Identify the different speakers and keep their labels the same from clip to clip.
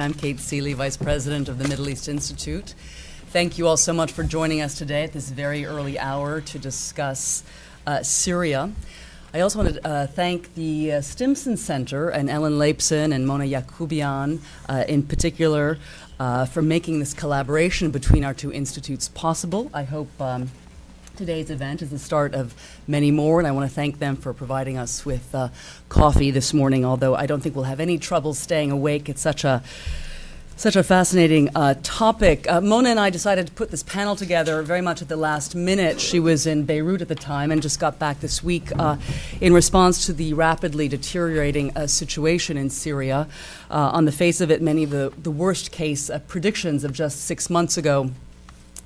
Speaker 1: I'm Kate Seeley, Vice President of the Middle East Institute. Thank you all so much for joining us today at this very early hour to discuss Syria. I also want to thank the Stimson Center and Ellen Leipzin and Mona Yacoubian in particular for making this collaboration between our two institutes possible. I hope today's event is the start of many more, and I want to thank them for providing us with coffee this morning, although I don't think we'll have any trouble staying awake. It's such a fascinating topic. Mona and I decided to put this panel together very much at the last minute. She was in Beirut at the time and just got back this week in response to the rapidly deteriorating situation in Syria. On the face of it, many of the worst case predictions of just 6 months ago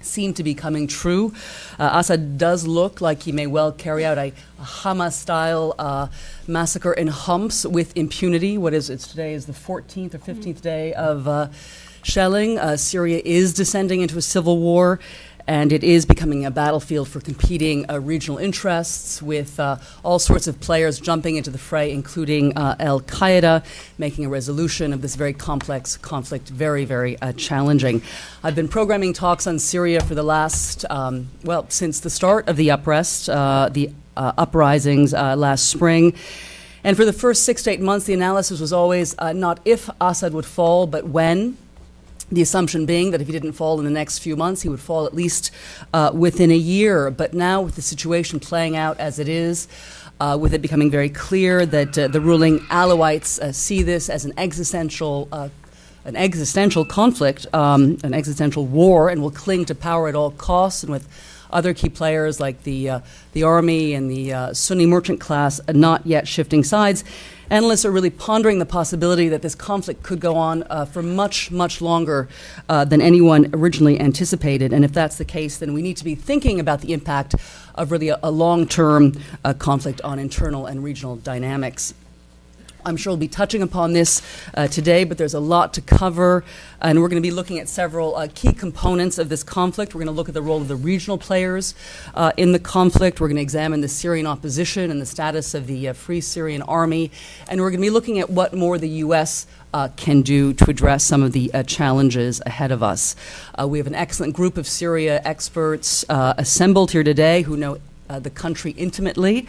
Speaker 1: seem to be coming true. Assad does look like he may well carry out a Hamas-style massacre in Homs with impunity. Today is the 14th or 15th day of shelling. Syria is descending into a civil war, and it is becoming a battlefield for competing regional interests with all sorts of players jumping into the fray, including Al-Qaeda, making a resolution of this very complex conflict very, very challenging. I've been programming talks on Syria for the last, since the start of the uprisings last spring. And for the first 6 to 8 months, the analysis was always not if Assad would fall, but when. The assumption being that if he didn't fall in the next few months, he would fall at least within a year. But now, with the situation playing out as it is, with it becoming very clear that the ruling Alawites see this as an existential conflict, an existential war, and will cling to power at all costs, and with other key players like the army and the Sunni merchant class not yet shifting sides, analysts are really pondering the possibility that this conflict could go on for much, much longer than anyone originally anticipated. And if that's the case, then we need to be thinking about the impact of really a long-term conflict on internal and regional dynamics. I'm sure we'll be touching upon this today, but there's a lot to cover, and we're going to be looking at several key components of this conflict. We're going to look at the role of the regional players in the conflict. We're going to examine the Syrian opposition and the status of the Free Syrian Army, and we're going to be looking at what more the U.S. Can do to address some of the challenges ahead of us. We have an excellent group of Syria experts assembled here today who know the country intimately,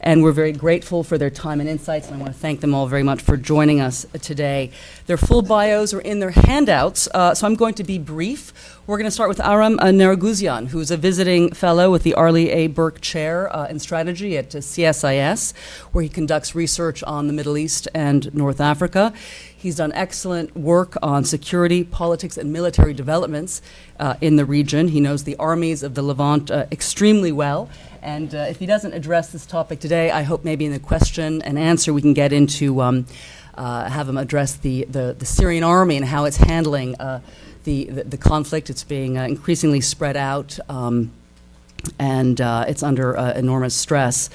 Speaker 1: and we're very grateful for their time and insights, and I want to thank them all very much for joining us today. Their full bios are in their handouts, so I'm going to be brief. We're going to start with Aram Nerguizian, who's a visiting fellow with the Arlie A. Burke Chair in Strategy at CSIS, where he conducts research on the Middle East and North Africa. He's done excellent work on security, politics, and military developments in the region. He knows the armies of the Levant extremely well. And if he doesn't address this topic today, I hope maybe in the question and answer we can get into have him address the Syrian army and how it's handling the conflict. It's being increasingly spread out, and it's under enormous stress.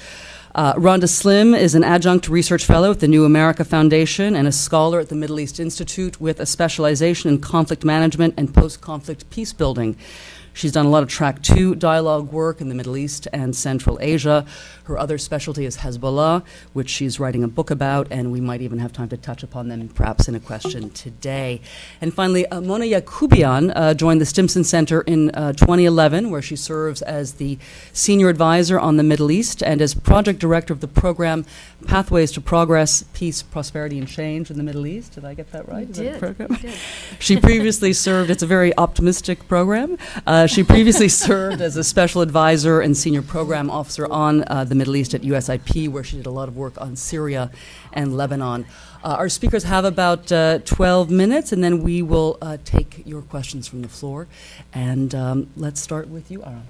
Speaker 1: Randa is an adjunct research fellow at the New America Foundation and a scholar at the Middle East Institute with a specialization in conflict management and post-conflict peace building. She's done a lot of Track 2 dialogue work in the Middle East and Central Asia. Her other specialty is Hezbollah, which she's writing a book about, and we might even have time to touch upon them perhaps in a question today. And finally, Mona Yacoubian joined the Stimson Center in 2011, where she serves as the senior advisor on the Middle East and as project director of the program Pathways to Progress, Peace, Prosperity, and Change in the Middle East. Did I get that right?
Speaker 2: You did.
Speaker 1: Program?
Speaker 2: You did.
Speaker 1: She previously served, it's a very optimistic program. She previously served as a special advisor and senior program officer on the Middle East at USIP, where she did a lot of work on Syria and Lebanon. Our speakers have about 12 minutes, and then we will take your questions from the floor. And let's start with you, Aram.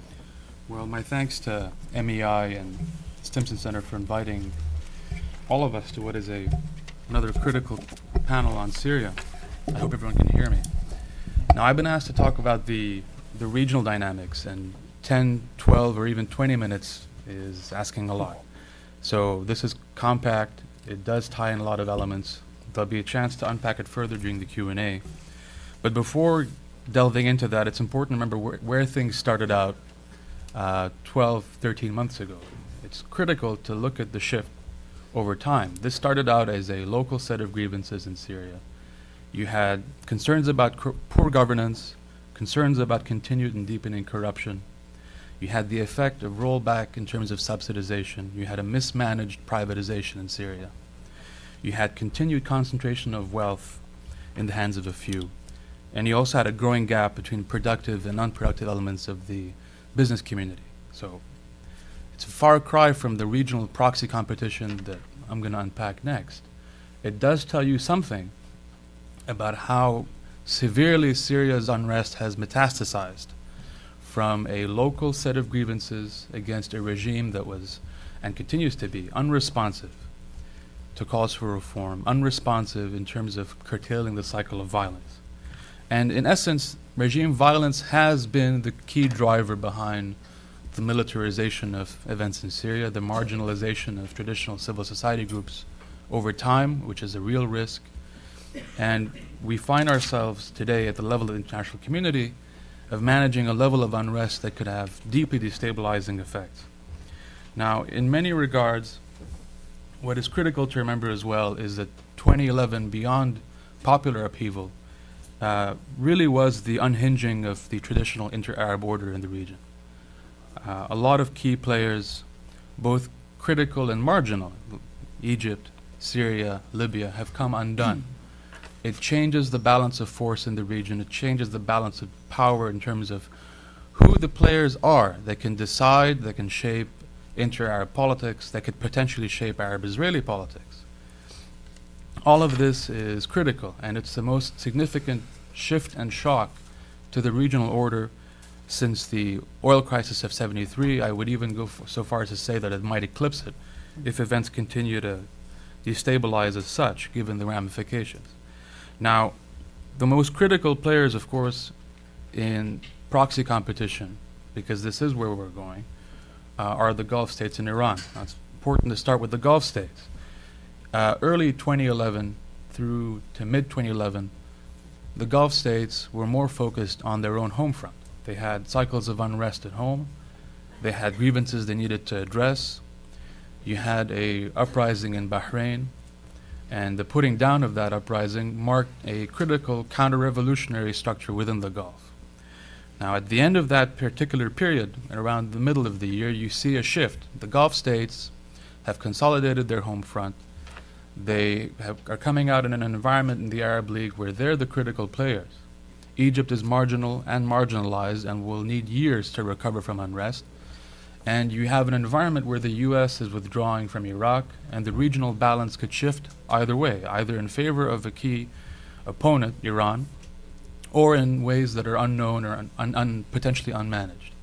Speaker 3: Well, my thanks to MEI and Stimson Center for inviting all of us to what is another critical panel on Syria. I hope everyone can hear me. Now, I've been asked to talk about the regional dynamics, and 10, 12, or even 20 minutes is asking a lot. So this is compact. It does tie in a lot of elements. There'll be a chance to unpack it further during the Q&A. But before delving into that, it's important to remember where things started out 12, 13 months ago. It's critical to look at the shift over time. This started out as a local set of grievances in Syria. You had concerns about poor governance, concerns about continued and deepening corruption. You had the effect of rollback in terms of subsidization. You had a mismanaged privatization in Syria. You had continued concentration of wealth in the hands of a few. And you also had a growing gap between productive and unproductive elements of the business community. So it's a far cry from the regional proxy competition that I'm going to unpack next. It does tell you something about how severely Syria's unrest has metastasized from a local set of grievances against a regime that was, and continues to be, unresponsive to calls for reform, unresponsive in terms of curtailing the cycle of violence. And in essence, regime violence has been the key driver behind the militarization of events in Syria, the marginalization of traditional civil society groups over time, which is a real risk. And we find ourselves today at the level of the international community of managing a level of unrest that could have deeply destabilizing effects. Now, in many regards, what is critical to remember as well is that 2011, beyond popular upheaval, really was the unhinging of the traditional inter-Arab order in the region. A lot of key players, both critical and marginal, Egypt, Syria, Libya, have come undone. It changes the balance of force in the region. It changes the balance of power in terms of who the players are that can decide, that can shape inter-Arab politics, that could potentially shape Arab-Israeli politics. All of this is critical, and it's the most significant shift and shock to the regional order since the oil crisis of '73. I would even go so far as to say that it might eclipse it if events continue to destabilize as such, given the ramifications. Now, the most critical players, of course, in proxy competition, because this is where we're going, are the Gulf states and Iran. Now, it's important to start with the Gulf states. Early 2011 through to mid-2011, the Gulf states were more focused on their own home front. They had cycles of unrest at home. They had grievances they needed to address. You had a uprising in Bahrain, and the putting down of that uprising marked a critical counter-revolutionary structure within the Gulf. Now, at the end of that particular period, around the middle of the year, you see a shift. The Gulf states have consolidated their home front. They are coming out in an environment in the Arab League where they're the critical players. Egypt is marginal and marginalized and will need years to recover from unrest. And you have an environment where the U.S. is withdrawing from Iraq, and the regional balance could shift either way, either in favor of a key opponent, Iran, or in ways that are unknown or potentially unmanaged.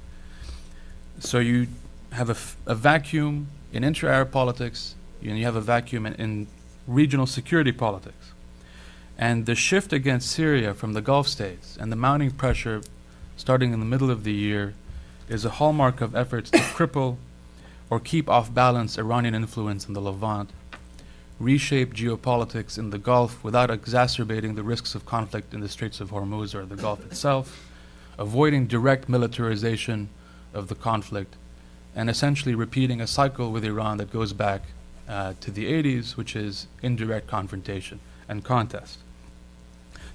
Speaker 3: So you have a vacuum in inter-Arab politics, and you have a vacuum in regional security politics. And the shift against Syria from the Gulf states and the mounting pressure starting in the middle of the year is a hallmark of efforts to cripple or keep off balance Iranian influence in the Levant, reshape geopolitics in the Gulf without exacerbating the risks of conflict in the Straits of Hormuz or the Gulf itself, avoiding direct militarization of the conflict, and essentially repeating a cycle with Iran that goes back to the 80s, which is indirect confrontation and contest.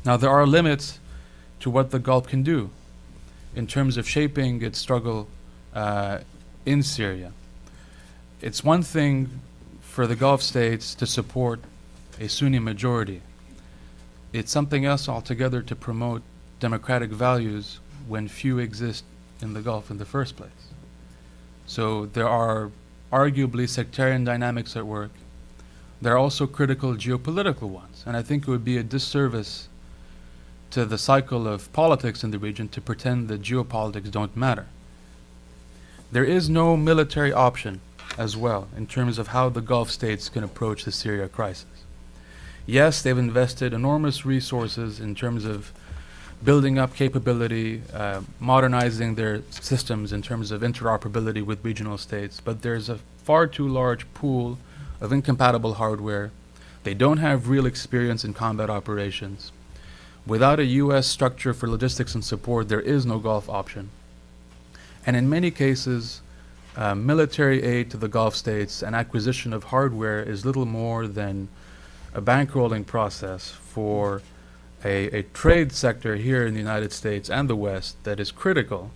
Speaker 3: Now, there are limits to what the Gulf can do in terms of shaping its struggle in Syria. It's one thing for the Gulf states to support a Sunni majority. It's something else altogether to promote democratic values when few exist in the Gulf in the first place. So there are arguably sectarian dynamics at work. There are also critical geopolitical ones, and I think it would be a disservice to the cycle of politics in the region to pretend that geopolitics don't matter. There is no military option as well in terms of how the Gulf states can approach the Syria crisis. Yes, they've invested enormous resources in terms of building up capability, modernizing their systems in terms of interoperability with regional states, but there's a far too large pool of incompatible hardware. They don't have real experience in combat operations. Without a U.S. structure for logistics and support, there is no Gulf option. And in many cases, military aid to the Gulf states and acquisition of hardware is little more than a bankrolling process for a trade sector here in the United States and the West that is critical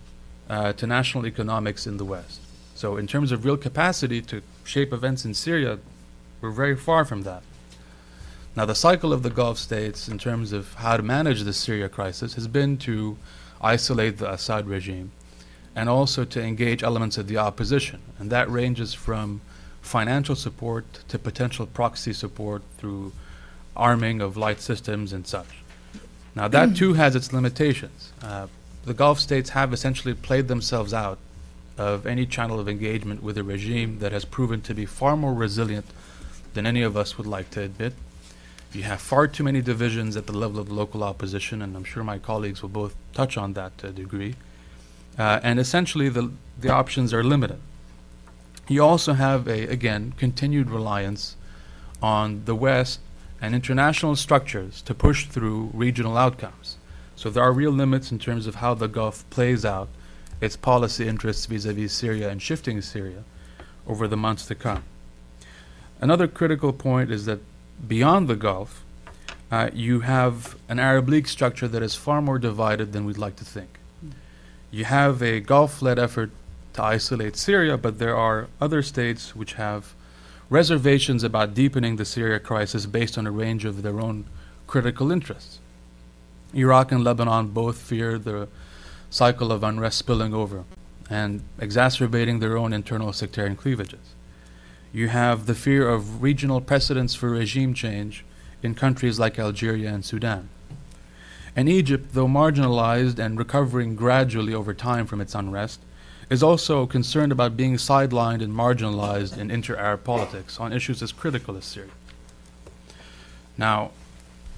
Speaker 3: to national economics in the West. So in terms of real capacity to shape events in Syria, we're very far from that. Now, the cycle of the Gulf states in terms of how to manage the Syria crisis has been to isolate the Assad regime and also to engage elements of the opposition. And that ranges from financial support to potential proxy support through arming of light systems and such. Now, that too has its limitations. The Gulf states have essentially played themselves out of any channel of engagement with a regime that has proven to be far more resilient than any of us would like to admit. You have far too many divisions at the level of the local opposition, and I'm sure my colleagues will both touch on that to a degree. And essentially, the options are limited. You also have again, continued reliance on the West and international structures to push through regional outcomes. So there are real limits in terms of how the Gulf plays out its policy interests vis-a-vis Syria and shifting Syria over the months to come. Another critical point is that beyond the Gulf, you have an Arab League structure that is far more divided than we'd like to think. You have a Gulf-led effort to isolate Syria, but there are other states which have reservations about deepening the Syria crisis based on a range of their own critical interests. Iraq and Lebanon both fear the cycle of unrest spilling over and exacerbating their own internal sectarian cleavages. You have the fear of regional precedents for regime change in countries like Algeria and Sudan. And Egypt, though marginalized and recovering gradually over time from its unrest, is also concerned about being sidelined and marginalized in inter-Arab politics on issues as critical as Syria. Now,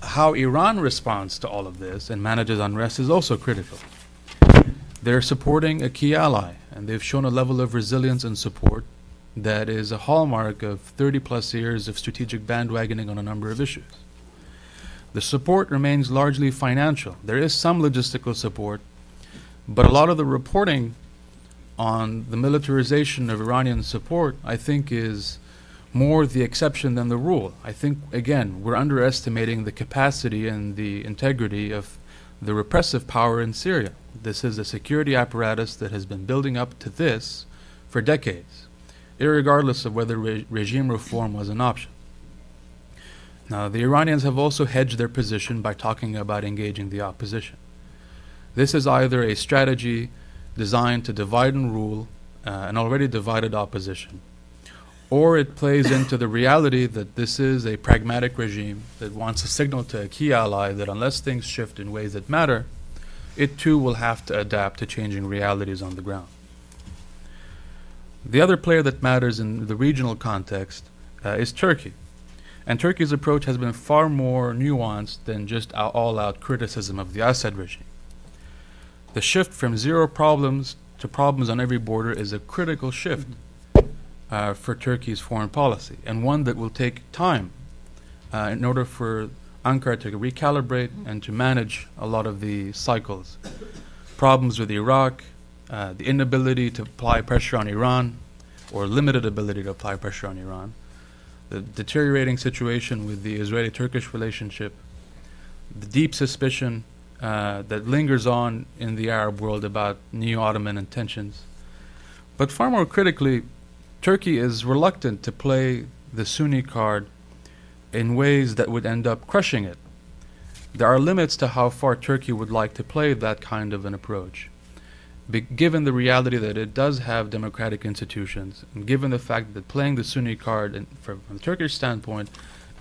Speaker 3: how Iran responds to all of this and manages unrest is also critical. They're supporting a key ally, and they've shown a level of resilience and support that is a hallmark of 30-plus years of strategic bandwagoning on a number of issues. The support remains largely financial. There is some logistical support, but a lot of the reporting on the militarization of Iranian support, I think, is more the exception than the rule. I think, again, we're underestimating the capacity and the integrity of the repressive power in Syria. This is a security apparatus that has been building up to this for decades, irregardless of whether regime reform was an option. Now, the Iranians have also hedged their position by talking about engaging the opposition. This is either a strategy designed to divide and rule an already divided opposition, or it plays into the reality that this is a pragmatic regime that wants to signal to a key ally that unless things shift in ways that matter, it too will have to adapt to changing realities on the ground. The other player that matters in the regional context is Turkey. And Turkey's approach has been far more nuanced than just all-out criticism of the Assad regime. The shift from zero problems to problems on every border is a critical shift for Turkey's foreign policy, and one that will take time in order for Ankara to recalibrate and to manage a lot of the cycles. Problems with Iraq, the inability to apply pressure on Iran, or limited ability to apply pressure on Iran, the deteriorating situation with the Israeli-Turkish relationship, the deep suspicion that lingers on in the Arab world about neo-Ottoman intentions. But far more critically, Turkey is reluctant to play the Sunni card in ways that would end up crushing it. There are limits to how far Turkey would like to play that kind of an approach, given the reality that it does have democratic institutions, and given the fact that playing the Sunni card from the Turkish standpoint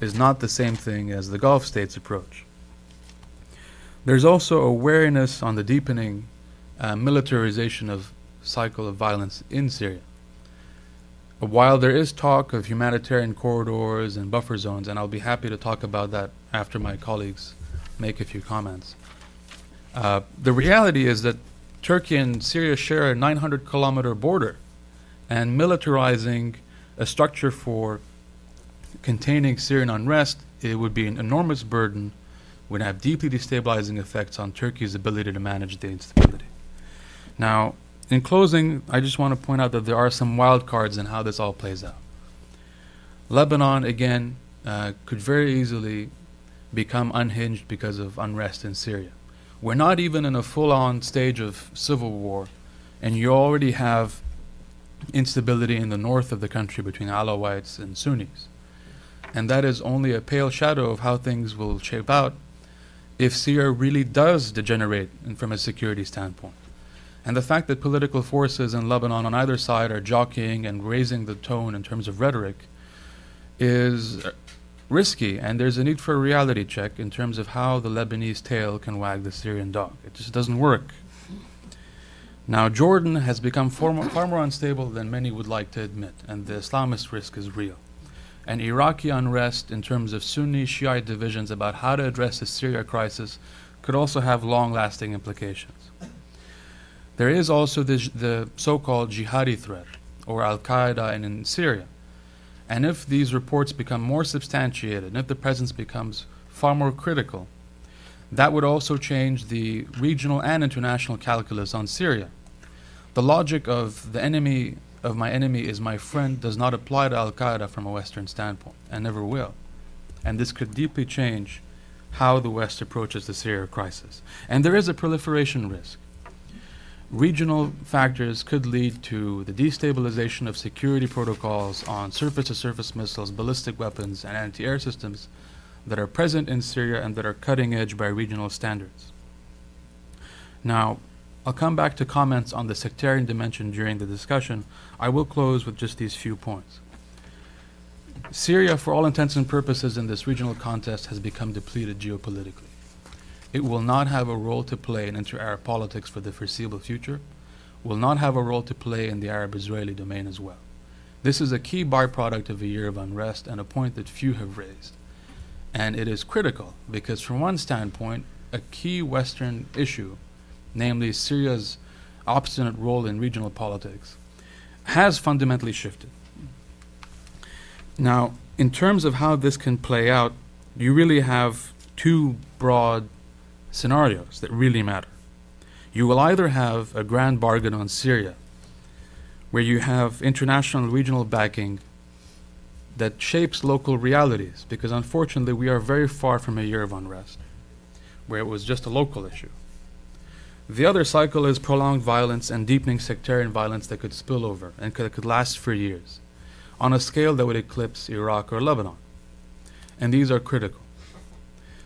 Speaker 3: is not the same thing as the Gulf states' approach. There's also a wariness on the deepening militarization of cycle of violence in Syria. While there is talk of humanitarian corridors and buffer zones, and I'll be happy to talk about that after my colleagues make a few comments, the reality is that Turkey and Syria share a 900-kilometer border, and militarizing a structure for containing Syrian unrest, it would be an enormous burden, would have deeply destabilizing effects on Turkey's ability to manage the instability. Now, in closing, I just want to point out that there are some wild cards in how this all plays out. Lebanon, again, could very easily become unhinged because of unrest in Syria. We're not even in a full-on stage of civil war, and you already have instability in the north of the country between Alawites and Sunnis. And that is only a pale shadow of how things will shape out if Syria really does degenerate from a security standpoint. And the fact that political forces in Lebanon on either side are jockeying and raising the tone in terms of rhetoric is risky, and there's a need for a reality check in terms of how the Lebanese tail can wag the Syrian dog. It just doesn't work. Now, Jordan has become far more unstable than many would like to admit, and the Islamist risk is real. And Iraqi unrest in terms of Sunni Shiite divisions about how to address the Syria crisis could also have long-lasting implications. There is also the so-called jihadi threat, or Al-Qaeda in Syria. And if these reports become more substantiated, and if the presence becomes far more critical, that would also change the regional and international calculus on Syria. The logic of the enemy of my enemy is my friend does not apply to Al-Qaeda from a Western standpoint, and never will. And this could deeply change how the West approaches the Syria crisis. And there is a proliferation risk. Regional factors could lead to the destabilization of security protocols on surface-to-surface missiles, ballistic weapons, and anti-air systems that are present in Syria and that are cutting edge by regional standards. Now, I'll come back to comments on the sectarian dimension during the discussion. I will close with just these few points. Syria, for all intents and purposes in this regional contest, has become depleted geopolitically. It will not have a role to play in inter-Arab politics for the foreseeable future, will not have a role to play in the Arab-Israeli domain as well. This is a key byproduct of a year of unrest and a point that few have raised. And it is critical because from one standpoint, a key Western issue, namely Syria's obstinate role in regional politics, has fundamentally shifted. Now, in terms of how this can play out, you really have two broad scenarios that really matter. You will either have a grand bargain on Syria, where you have international and regional backing that shapes local realities, because unfortunately we are very far from a year of unrest, where it was just a local issue. The other cycle is prolonged violence and deepening sectarian violence that could spill over and could last for years, on a scale that would eclipse Iraq or Lebanon. And these are critical.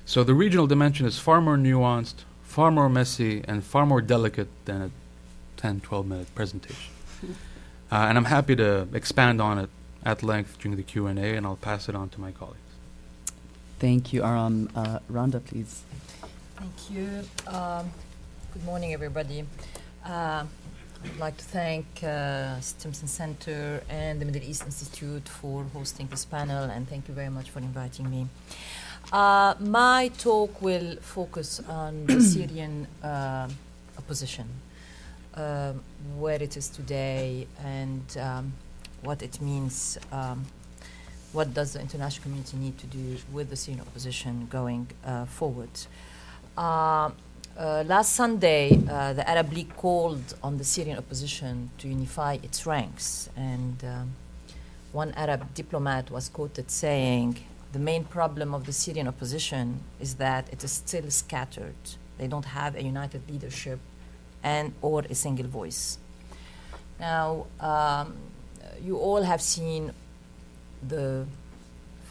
Speaker 3: So the regional dimension is far more nuanced, far more messy, and far more delicate than a 10, 12-minute presentation. And I'm happy to expand on it at length during the Q&A, and I'll pass it on to my colleagues.
Speaker 2: Thank you, Aram. Randa, please.
Speaker 4: Thank you. Good morning, everybody. I'd like to thank Stimson Center and the Middle East Institute for hosting this panel, and thank you very much for inviting me. My talk will focus on the Syrian opposition, where it is today, and what it means. What does the international community need to do with the Syrian opposition going forward? Last Sunday, the Arab League called on the Syrian opposition to unify its ranks, and one Arab diplomat was quoted saying, "The main problem of the Syrian opposition is that it is still scattered. They don't have a united leadership or a single voice." Now, you all have seen the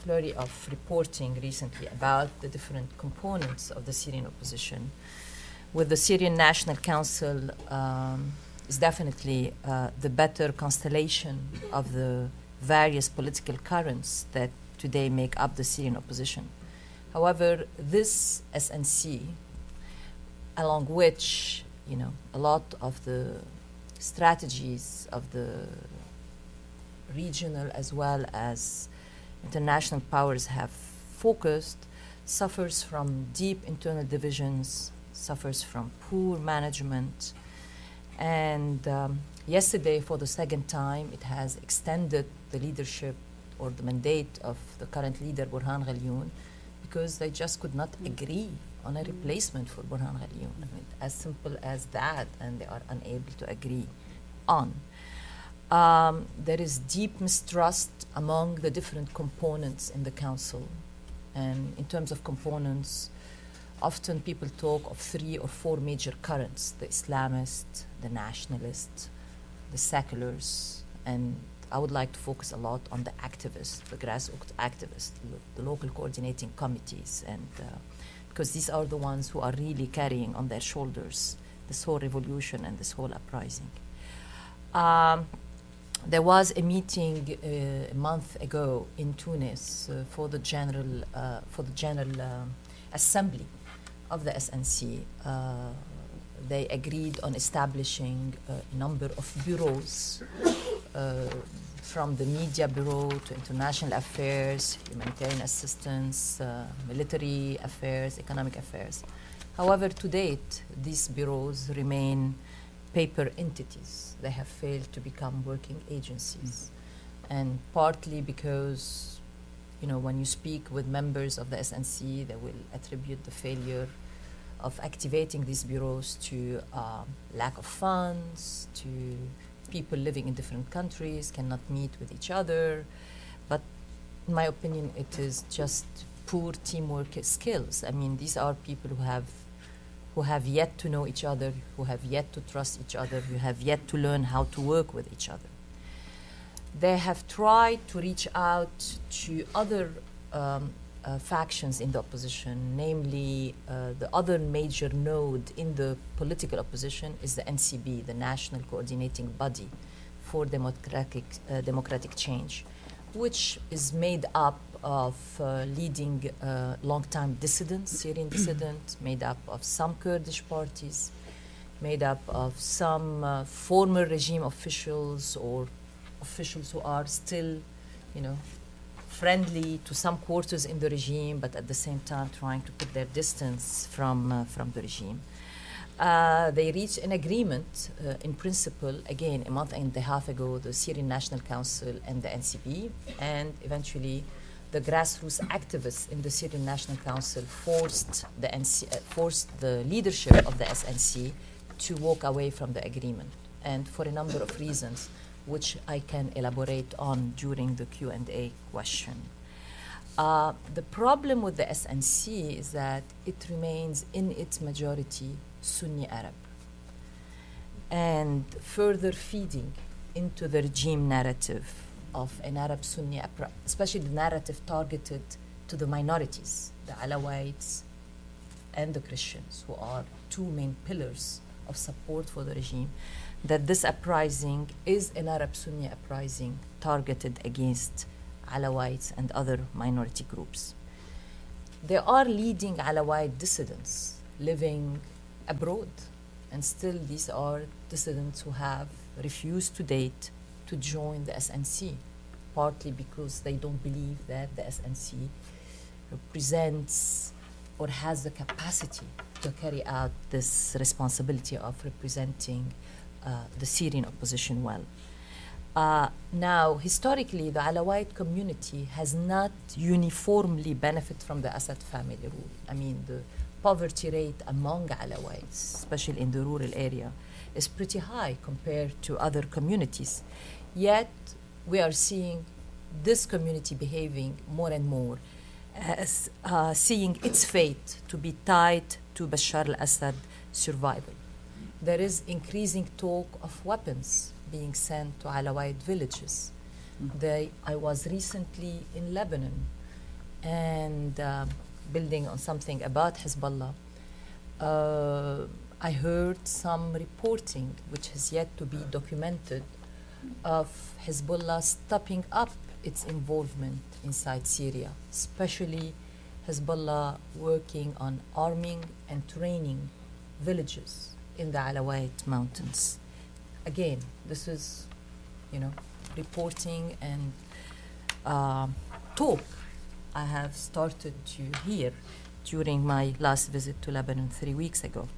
Speaker 4: flurry of reporting recently about the different components of the Syrian opposition. With the Syrian National Council is definitely the better constellation of the various political currents that today make up the Syrian opposition. However, this SNC, along which a lot of the strategies of the regional as well as international powers have focused, suffers from deep internal divisions, suffers from poor management, and yesterday, for the second time, it has extended the leadership or the mandate of the current leader, Burhan Ghaliun, because they just could not agree on a replacement for Burhan Ghaliun. I mean, as simple as that, and they are unable to agree on. There is deep mistrust among the different components in the council, And in terms of components, often people talk of 3 or 4 major currents: the Islamists, the nationalists, the seculars, and I would like to focus a lot on the activists, the grassroots activists, the local coordinating committees, and because these are the ones who are really carrying on their shoulders this whole revolution and this whole uprising. There was a meeting a month ago in Tunis for the general assembly of the SNC. They agreed on establishing a number of bureaus, from the media bureau to international affairs, humanitarian assistance, military affairs, economic affairs. However, to date, these bureaus remain paper entities. They have failed to become working agencies. And partly because, you know, when you speak with members of the SNC, they will attribute the failure of activating these bureaus to lack of funds, to people living in different countries cannot meet with each other. But in my opinion, it is just poor teamwork skills. I mean, these are people who have yet to know each other, who have yet to trust each other, who have yet to learn how to work with each other. They have tried to reach out to other factions in the opposition, namely the other major node in the political opposition is the NCB, the National Coordinating Body for Democratic Change, which is made up of leading long-time dissidents, Syrian dissidents, made up of some Kurdish parties, made up of some former regime officials or officials who are still, you know, friendly to some quarters in the regime, but at the same time trying to put their distance from the regime. They reached an agreement in principle, again, a month and a half ago, the Syrian National Council and the NCB, and eventually the grassroots activists in the Syrian National Council forced the leadership of the SNC to walk away from the agreement, and for a number of reasons, which I can elaborate on during the Q&A question. The problem with the SNC is that it remains in its majority Sunni Arab, and further feeding into the regime narrative of an Arab-Sunni, especially the narrative targeted to the minorities, the Alawites and the Christians, who are 2 main pillars of support for the regime, that this uprising is an Arab-Sunni uprising targeted against Alawites and other minority groups. There are leading Alawite dissidents living abroad, and still these are dissidents who have refused to date to join the SNC, partly because they don't believe that the SNC represents or has the capacity to carry out this responsibility of representing the Syrian opposition well. Now, historically, the Alawite community has not uniformly benefited from the Assad family rule. I mean, the poverty rate among Alawites, especially in the rural area, is pretty high compared to other communities. Yet, we are seeing this community behaving more and more as seeing its fate to be tied to Bashar al-Assad survival. There is increasing talk of weapons being sent to Alawite villages. I was recently in Lebanon, and building on something about Hezbollah, I heard some reporting, which has yet to be documented, of Hezbollah stepping up its involvement inside Syria, especially Hezbollah working on arming and training villages in the Alawite mountains. Again, this is, you know, reporting and talk I have started to hear during my last visit to Lebanon 3 weeks ago.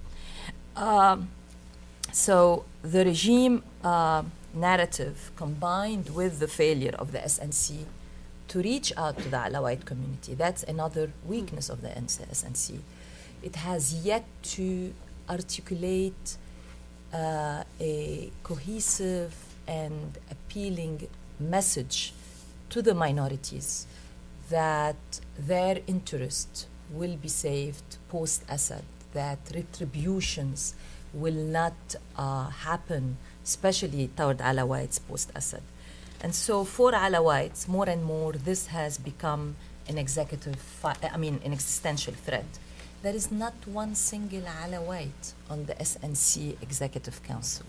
Speaker 4: So the regime narrative, combined with the failure of the SNC to reach out to the Alawite community, that's another weakness of the SNC. It has yet to articulate a cohesive and appealing message to the minorities that their interest will be saved post-Assad, that retributions will not happen, especially toward Alawites post-Assad. And so for Alawites, more and more, this has become an an existential threat. There is not one single Alawite on the SNC Executive Council.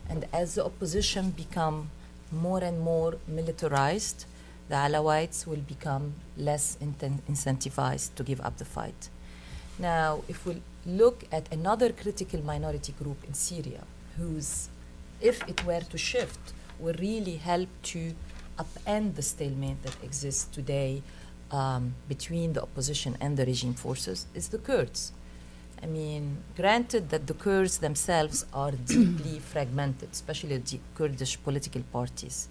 Speaker 4: And as the opposition become more and more militarized, the Alawites will become less incentivized to give up the fight. Now, if we look at another critical minority group in Syria, whose, if it were to shift, will really help to upend the stalemate that exists today between the opposition and the regime forces, is the Kurds. I mean, granted that the Kurds themselves are deeply fragmented, especially the Kurdish political parties.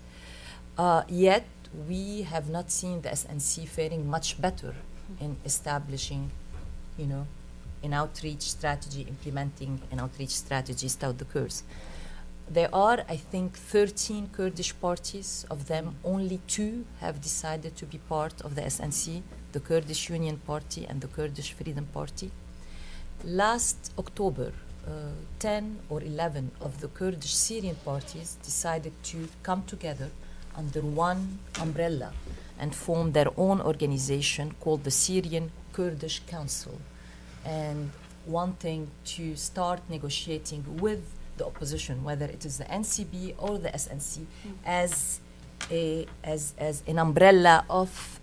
Speaker 4: Yet, we have not seen the SNC faring much better in establishing, an outreach strategy, implementing an outreach strategies toward the Kurds. There are, I think, 13 Kurdish parties. Of them, only 2 have decided to be part of the SNC, the Kurdish Union Party and the Kurdish Freedom Party. Last October, 10 or 11 of the Kurdish Syrian parties decided to come together under one umbrella and form their own organization called the Syrian Kurdish Council, and wanting to start negotiating with the opposition, whether it is the NCB or the SNC, as an umbrella of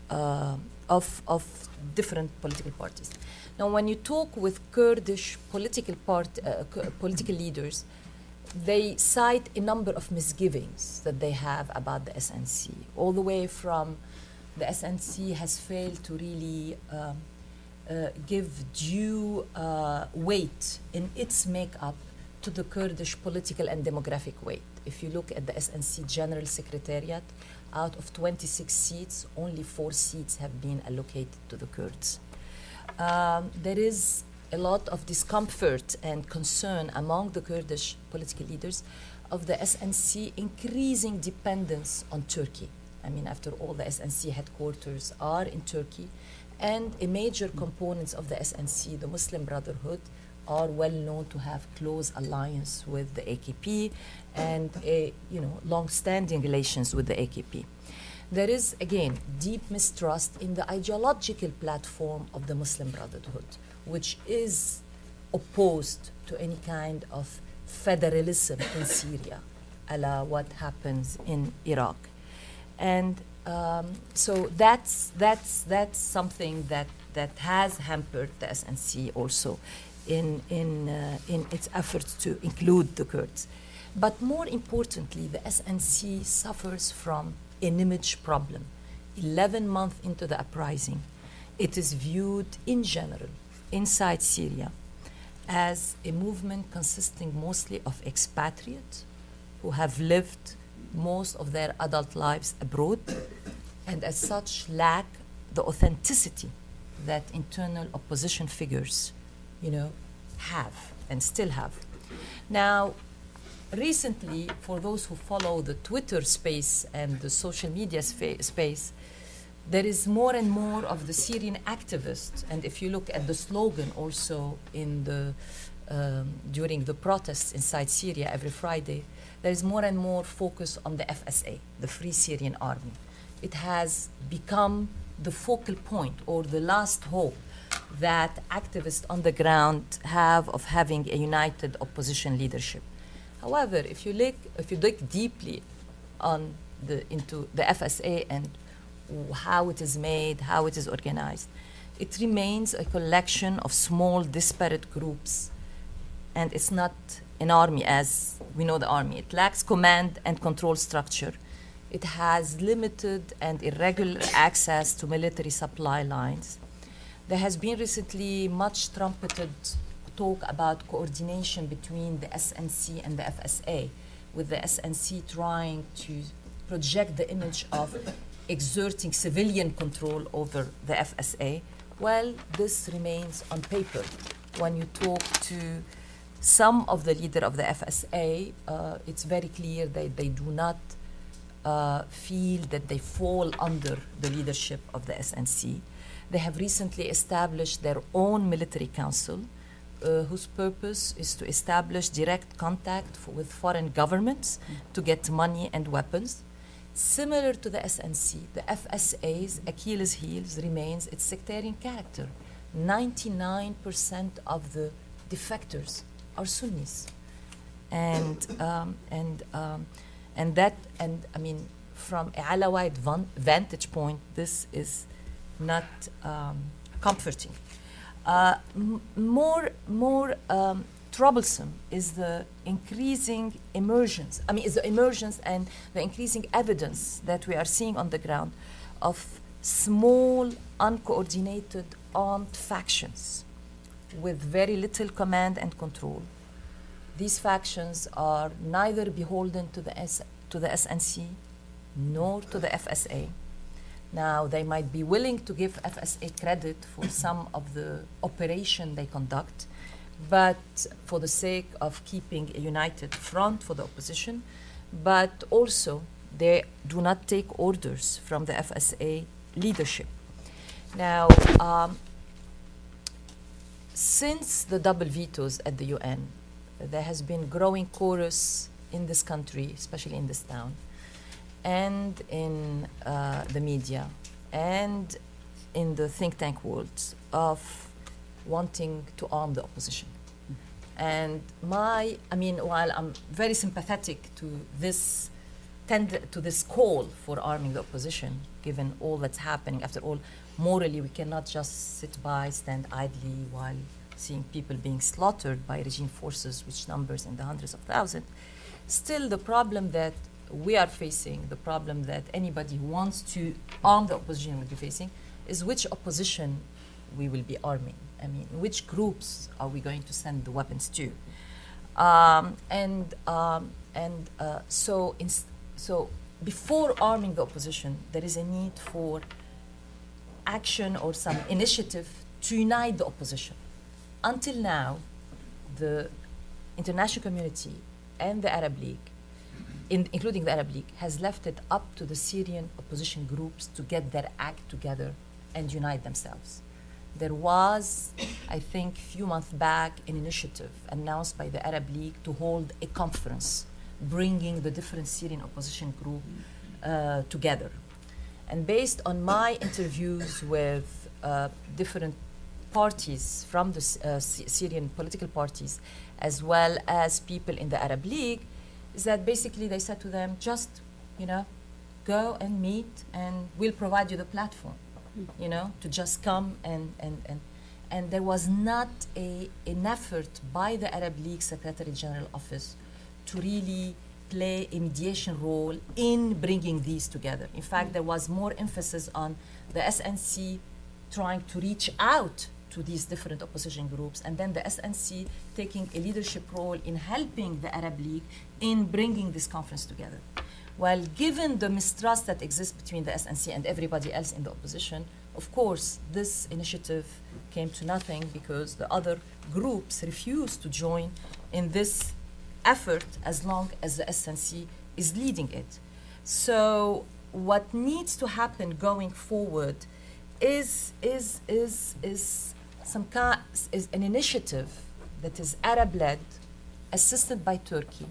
Speaker 4: different political parties. Now, when you talk with Kurdish political leaders, they cite a number of misgivings that they have about the SNC, all the way from the SNC has failed to really give due weight in its makeup to the Kurdish political and demographic weight. If you look at the SNC General Secretariat, out of 26 seats, only 4 seats have been allocated to the Kurds. There is a lot of discomfort and concern among the Kurdish political leaders of the SNC increasing dependence on Turkey. I mean, after all, the SNC headquarters are in Turkey, and a major components of the SNC, the Muslim Brotherhood, are well known to have close alliance with the AKP and long-standing relations with the AKP. There is, again, deep mistrust in the ideological platform of the Muslim Brotherhood, which is opposed to any kind of federalism in Syria, a la what happens in Iraq. And so that's something that has hampered the SNC also in its efforts to include the Kurds. But more importantly, the SNC suffers from an image problem. 11 months into the uprising, it is viewed in general inside Syria as a movement consisting mostly of expatriates who have lived most of their adult lives abroad, and as such lack the authenticity that internal opposition figures, have and still have. Now, recently, for those who follow the Twitter space and the social media space, there is more and more of the Syrian activists, and if you look at the slogan also in the during the protests inside Syria every Friday, there is more and more focus on the FSA, the Free Syrian Army. It has become the focal point or the last hope that activists on the ground have of having a united opposition leadership. However, if you dig deeply into the FSA and how it is made, how it is organized, it remains a collection of small, disparate groups, and it's not an army as we know the army. It lacks command and control structure. It has limited and irregular access to military supply lines. There has been recently much trumpeted talk about coordination between the SNC and the FSA, with the SNC trying to project the image of exerting civilian control over the FSA. Well, this remains on paper. When you talk to some of the leaders of the FSA, it's very clear that they do not feel that they fall under the leadership of the SNC. They have recently established their own military council, whose purpose is to establish direct contact with foreign governments to get money and weapons. Similar to the SNC, the FSA's Achilles' heels remains its sectarian character. 99% of the defectors are Sunnis. And I mean, from a Alawite vantage point, this is not comforting. More troublesome is the increasing emergence. I mean, is the emergence and the increasing evidence that we are seeing on the ground of small, uncoordinated, armed factions with very little command and control. These factions are neither beholden to the SNC nor to the FSA. Now, they might be willing to give FSA credit for some of the operation they conduct, but for the sake of keeping a united front for the opposition, but also they do not take orders from the FSA leadership. Now, since the double vetoes at the UN, there has been growing chorus in this country, especially in this town, and in the media, and in the think tank world, of wanting to arm the opposition. And while I'm very sympathetic to this call for arming the opposition, given all that's happening, after all, morally we cannot just sit by, stand idly while seeing people being slaughtered by regime forces, which numbers in the hundreds of thousands. Still, the problem that we are facing, the problem that anybody who wants to arm the opposition will be facing, is which opposition we will be arming. I mean, which groups are we going to send the weapons to? So before arming the opposition, there is a need for action or some initiative to unite the opposition. Until now, the international community and the Arab League, including the Arab League, has left it up to the Syrian opposition groups to get their act together and unite themselves. There was, I think, a few months back, an initiative announced by the Arab League to hold a conference bringing the different Syrian opposition groups together. And based on my interviews with different parties from the Syrian political parties, as well as people in the Arab League, is that basically they said to them, just, go and meet and we'll provide you the platform, to just come and there was not an effort by the Arab League Secretary General Office to really play a mediation role in bringing these together. In fact, there was more emphasis on the SNC trying to reach out to these different opposition groups, and then the SNC taking a leadership role in helping the Arab League in bringing this conference together. Well, given the mistrust that exists between the SNC and everybody else in the opposition, of course, this initiative came to nothing because the other groups refused to join in this effort as long as the SNC is leading it. So what needs to happen going forward is an initiative that is Arab-led, assisted by Turkey.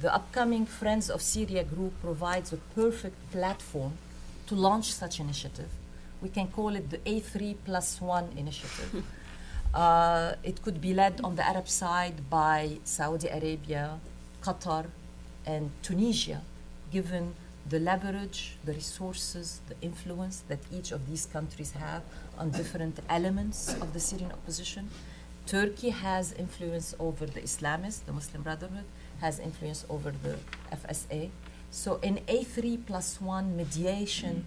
Speaker 4: The upcoming Friends of Syria group provides a perfect platform to launch such initiative. We can call it the A3+1 initiative. It could be led on the Arab side by Saudi Arabia, Qatar, and Tunisia, given the leverage, the resources, the influence that each of these countries have on different elements of the Syrian opposition. Turkey has influence over the Islamists, the Muslim Brotherhood, has influence over the FSA. So an A3+1 mediation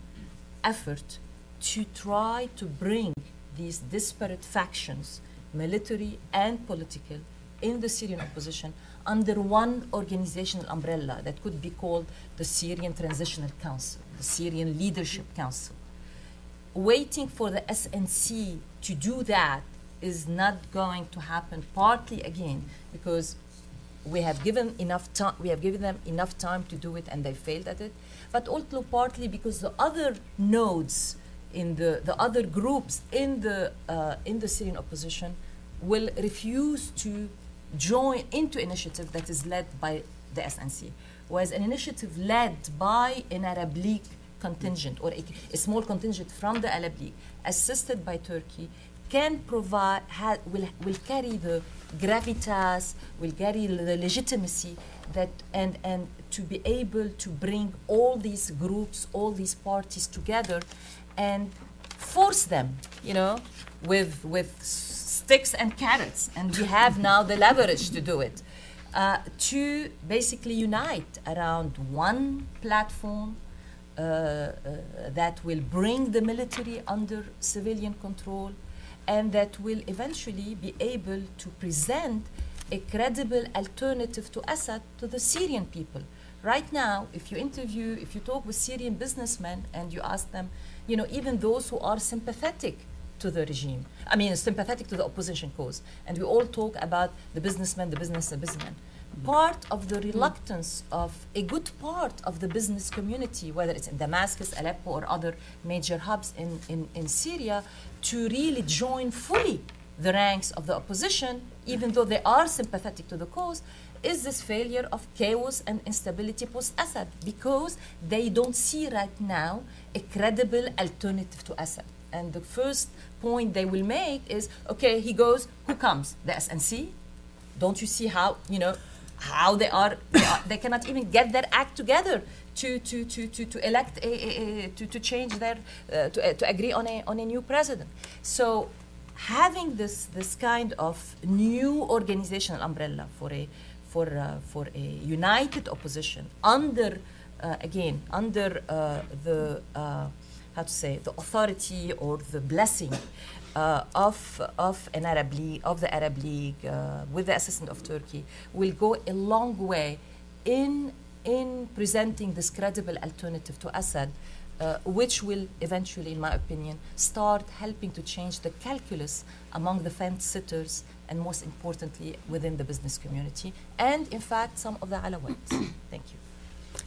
Speaker 4: effort to try to bring these disparate factions, military and political, in the Syrian opposition under one organizational umbrella that could be called the Syrian Transitional Council, the Syrian Leadership Council. Waiting for the SNC to do that is not going to happen, partly again because we have given enough time. We have given them enough time to do it, and they failed at it. But also partly because the other nodes in the other groups in the Syrian opposition will refuse to join into initiative that is led by the SNC, whereas an initiative led by an Arab League contingent or a small contingent from the Arab League, assisted by Turkey, can provide, will carry the gravitas, will carry the legitimacy that, and to be able to bring all these groups, all these parties together and force them, you know, with sticks and carrots. And we have now the leverage to do it, to basically unite around one platform that will bring the military under civilian control, and that will eventually be able to present a credible alternative to Assad to the Syrian people. Right now, if you talk with Syrian businessmen and you ask them, you know, even those who are sympathetic to the regime, I mean, sympathetic to the opposition cause, and we all talk about the businessmen. Part of the reluctance of a good part of the business community, whether it's in Damascus, Aleppo, or other major hubs in Syria, to really join fully the ranks of the opposition, even though they are sympathetic to the cause, is this failure of chaos and instability post-Assad, because they don't see right now a credible alternative to Assad. And the first point they will make is, okay, he goes, who comes? The SNC? Don't you see how, you know, how they cannot even get their act together to elect to change their to agree on a new president. So having this kind of new organizational umbrella for a united opposition under the how to say, the authority or the blessing of an Arab League, of the Arab League, with the assistance of Turkey, will go a long way in presenting this credible alternative to Assad, which will eventually, in my opinion, start helping to change the calculus among the fence-sitters, and most importantly, within the business community, and in fact, some of the Alawites. Thank you.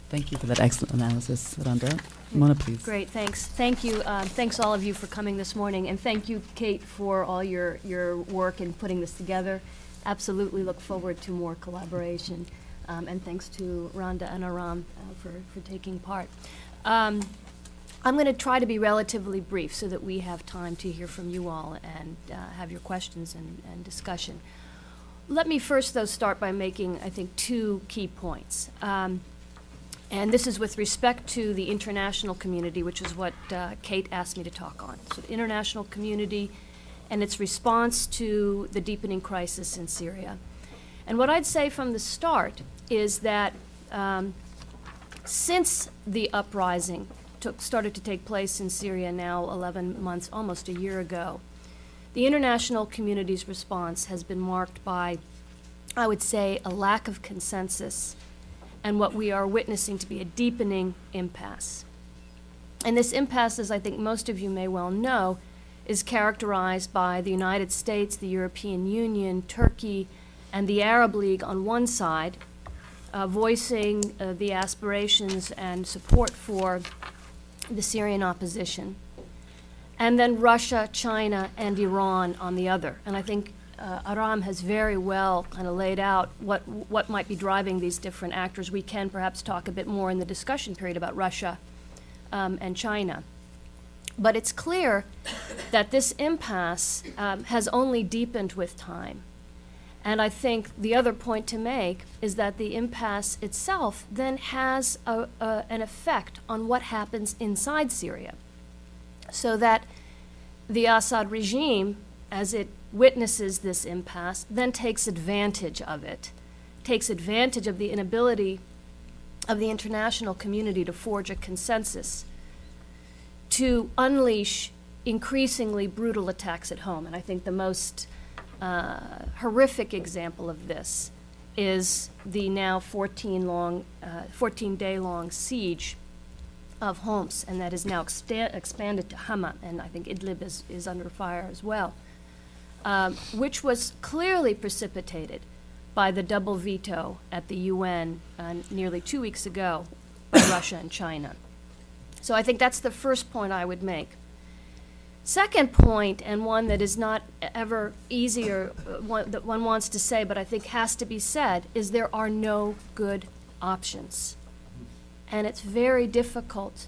Speaker 2: Thank you for that excellent analysis, Randa. Mona, please.
Speaker 5: Great, thanks. Thank you. Thanks all of you for coming this morning, and thank you, Kate, for all your work in putting this together. Absolutely look forward to more collaboration, and thanks to Randa and Aram for taking part. I'm going to try to be relatively brief so that we have time to hear from you all and have your questions and discussion. Let me first, though, start by making, I think, two key points. And this is with respect to the international community, which is what Kate asked me to talk on. So the international community and its response to the deepening crisis in Syria. And what I'd say from the start is that since the uprising started to take place in Syria now 11 months, almost a year ago, the international community's response has been marked by, I would say, a lack of consensus and what we are witnessing to be a deepening impasse. And this impasse, as I think most of you may well know, is characterized by the United States, the European Union, Turkey, and the Arab League on one side, voicing the aspirations and support for the Syrian opposition, and then Russia, China, and Iran on the other. And I think Aram has very well kind of laid out what might be driving these different actors. We can perhaps talk a bit more in the discussion period about Russia and China. But it's clear that this impasse has only deepened with time. And I think the other point to make is that the impasse itself then has an effect on what happens inside Syria. So that the Assad regime, as it witnesses this impasse, then takes advantage of it, takes advantage of the inability of the international community to forge a consensus, to unleash increasingly brutal attacks at home. And I think the most horrific example of this is the now 14-day-long siege of Homs, and that is now expanded to Hama, and I think Idlib is under fire as well, which was clearly precipitated by the double veto at the UN nearly 2 weeks ago by Russia and China. So I think that's the first point I would make. Second point, and one that is not ever easier, that one wants to say, but I think has to be said, is there are no good options. And it's very difficult,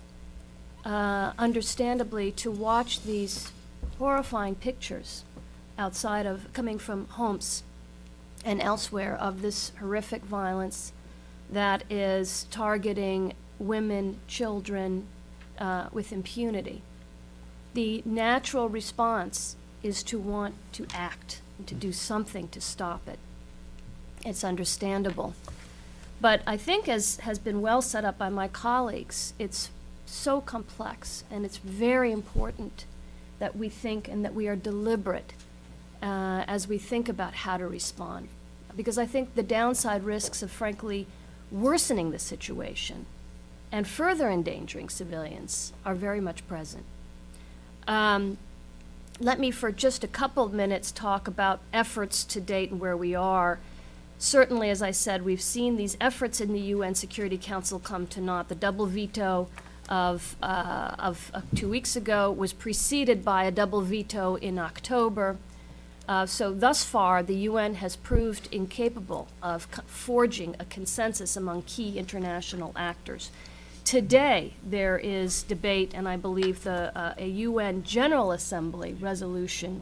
Speaker 5: understandably, to watch these horrifying pictures coming from Homs and elsewhere of this horrific violence that is targeting women, children, with impunity. The natural response is to want to act and to do something to stop it. It's understandable. But I think, as has been well set up by my colleagues, it's so complex, and it's very important that we think and that we are deliberate as we think about how to respond. Because I think the downside risks of, frankly, worsening the situation and further endangering civilians are very much present. Let me, for just a couple of minutes, talk about efforts to date and where we are. Certainly, as I said, we've seen these efforts in the UN Security Council come to naught. The double veto of 2 weeks ago was preceded by a double veto in October. So thus far, the UN has proved incapable of forging a consensus among key international actors. Today, there is debate, and I believe a UN General Assembly resolution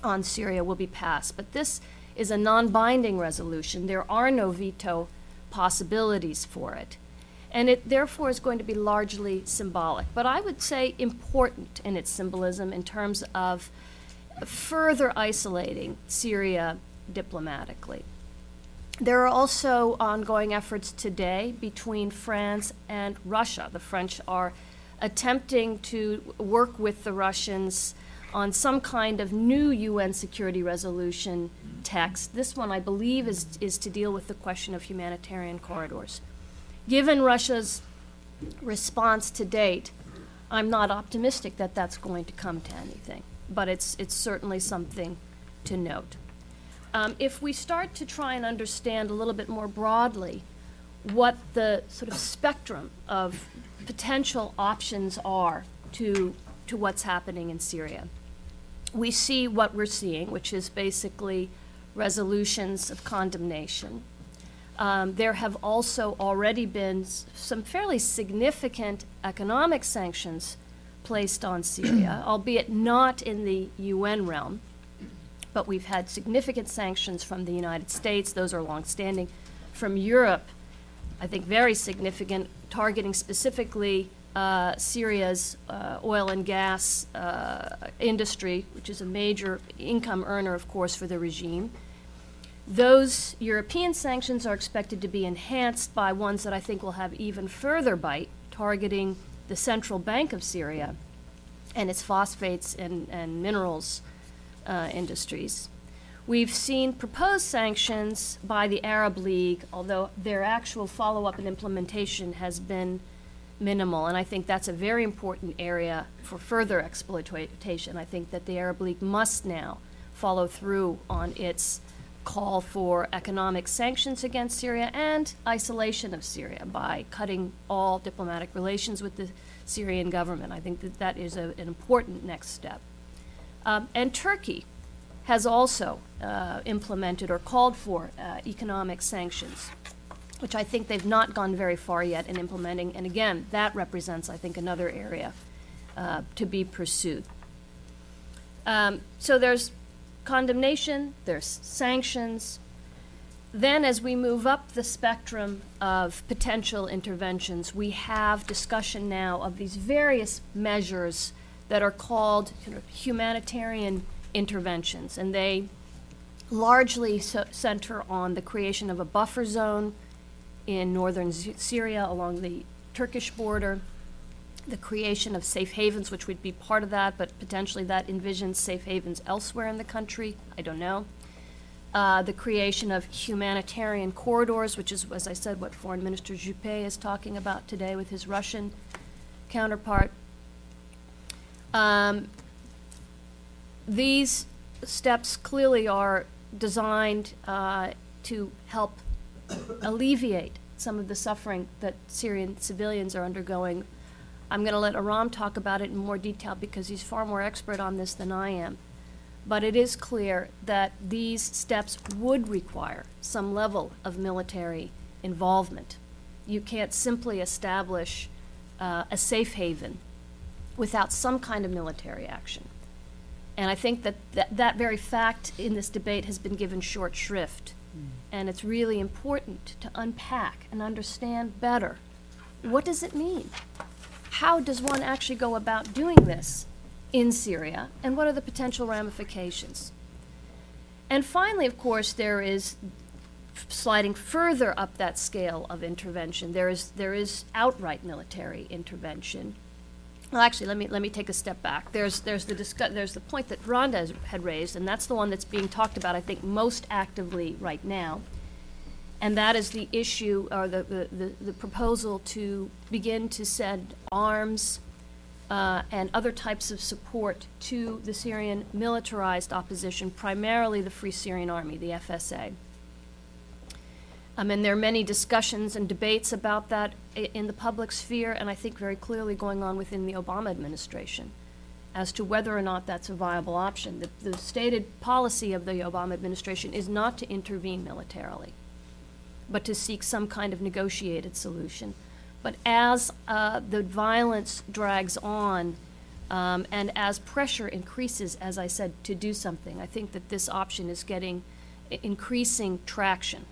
Speaker 5: on Syria will be passed. But this is a non-binding resolution. There are no veto possibilities for it. And it, therefore, is going to be largely symbolic. But I would say important in its symbolism in terms of further isolating Syria diplomatically. There are also ongoing efforts today between France and Russia. The French are attempting to work with the Russians on some kind of new UN security resolution text. This one, I believe, is to deal with the question of humanitarian corridors. Given Russia's response to date, I'm not optimistic that that's going to come to anything, but it's certainly something to note. If we start to try and understand a little bit more broadly what the sort of spectrum of potential options are to what's happening in Syria, we see what we're seeing, which is basically resolutions of condemnation. There have also already been some fairly significant economic sanctions placed on Syria, albeit not in the UN realm. But we've had significant sanctions from the United States. Those are longstanding. From Europe, I think very significant, targeting specifically Syria's oil and gas industry, which is a major income earner, of course, for the regime. Those European sanctions are expected to be enhanced by ones that I think will have even further bite, targeting the central bank of Syria and its phosphates and minerals industries. We've seen proposed sanctions by the Arab League, although their actual follow-up and implementation has been minimal, and I think that's a very important area for further exploitation. I think that the Arab League must now follow through on its call for economic sanctions against Syria and isolation of Syria by cutting all diplomatic relations with the Syrian government. I think that that is an important next step. And Turkey has also implemented or called for economic sanctions, which I think they've not gone very far yet in implementing. And again, that represents, I think, another area to be pursued. So there's condemnation, there's sanctions. Then as we move up the spectrum of potential interventions, we have discussion now of these various measures that are called humanitarian interventions, and they largely center on the creation of a buffer zone in northern Syria along the Turkish border, the creation of safe havens, which would be part of that, but potentially that envisions safe havens elsewhere in the country. I don't know. The creation of humanitarian corridors, which is, as I said, what Foreign Minister Juppé is talking about today with his Russian counterpart. These steps clearly are designed to help alleviate some of the suffering that Syrian civilians are undergoing. I'm going to let Aram talk about it in more detail because he's far more expert on this than I am. But it is clear that these steps would require some level of military involvement. You can't simply establish a safe haven without some kind of military action. And I think that very fact in this debate has been given short shrift. And it's really important to unpack and understand better, what does it mean? How does one actually go about doing this in Syria, and what are the potential ramifications? And finally, of course, there is sliding further up that scale of intervention. There is outright military intervention. Well, actually, let me take a step back. There's the point that Randa had raised, and that's the one that's being talked about, I think, most actively right now. And that is the issue, or the proposal to begin to send arms and other types of support to the Syrian militarized opposition, primarily the Free Syrian Army, the FSA. And there are many discussions and debates about that in the public sphere, and I think very clearly going on within the Obama administration as to whether or not that's a viable option. The stated policy of the Obama administration is not to intervene militarily, but to seek some kind of negotiated solution. But as the violence drags on and as pressure increases, as I said, to do something, I think that this option is getting increasing traction.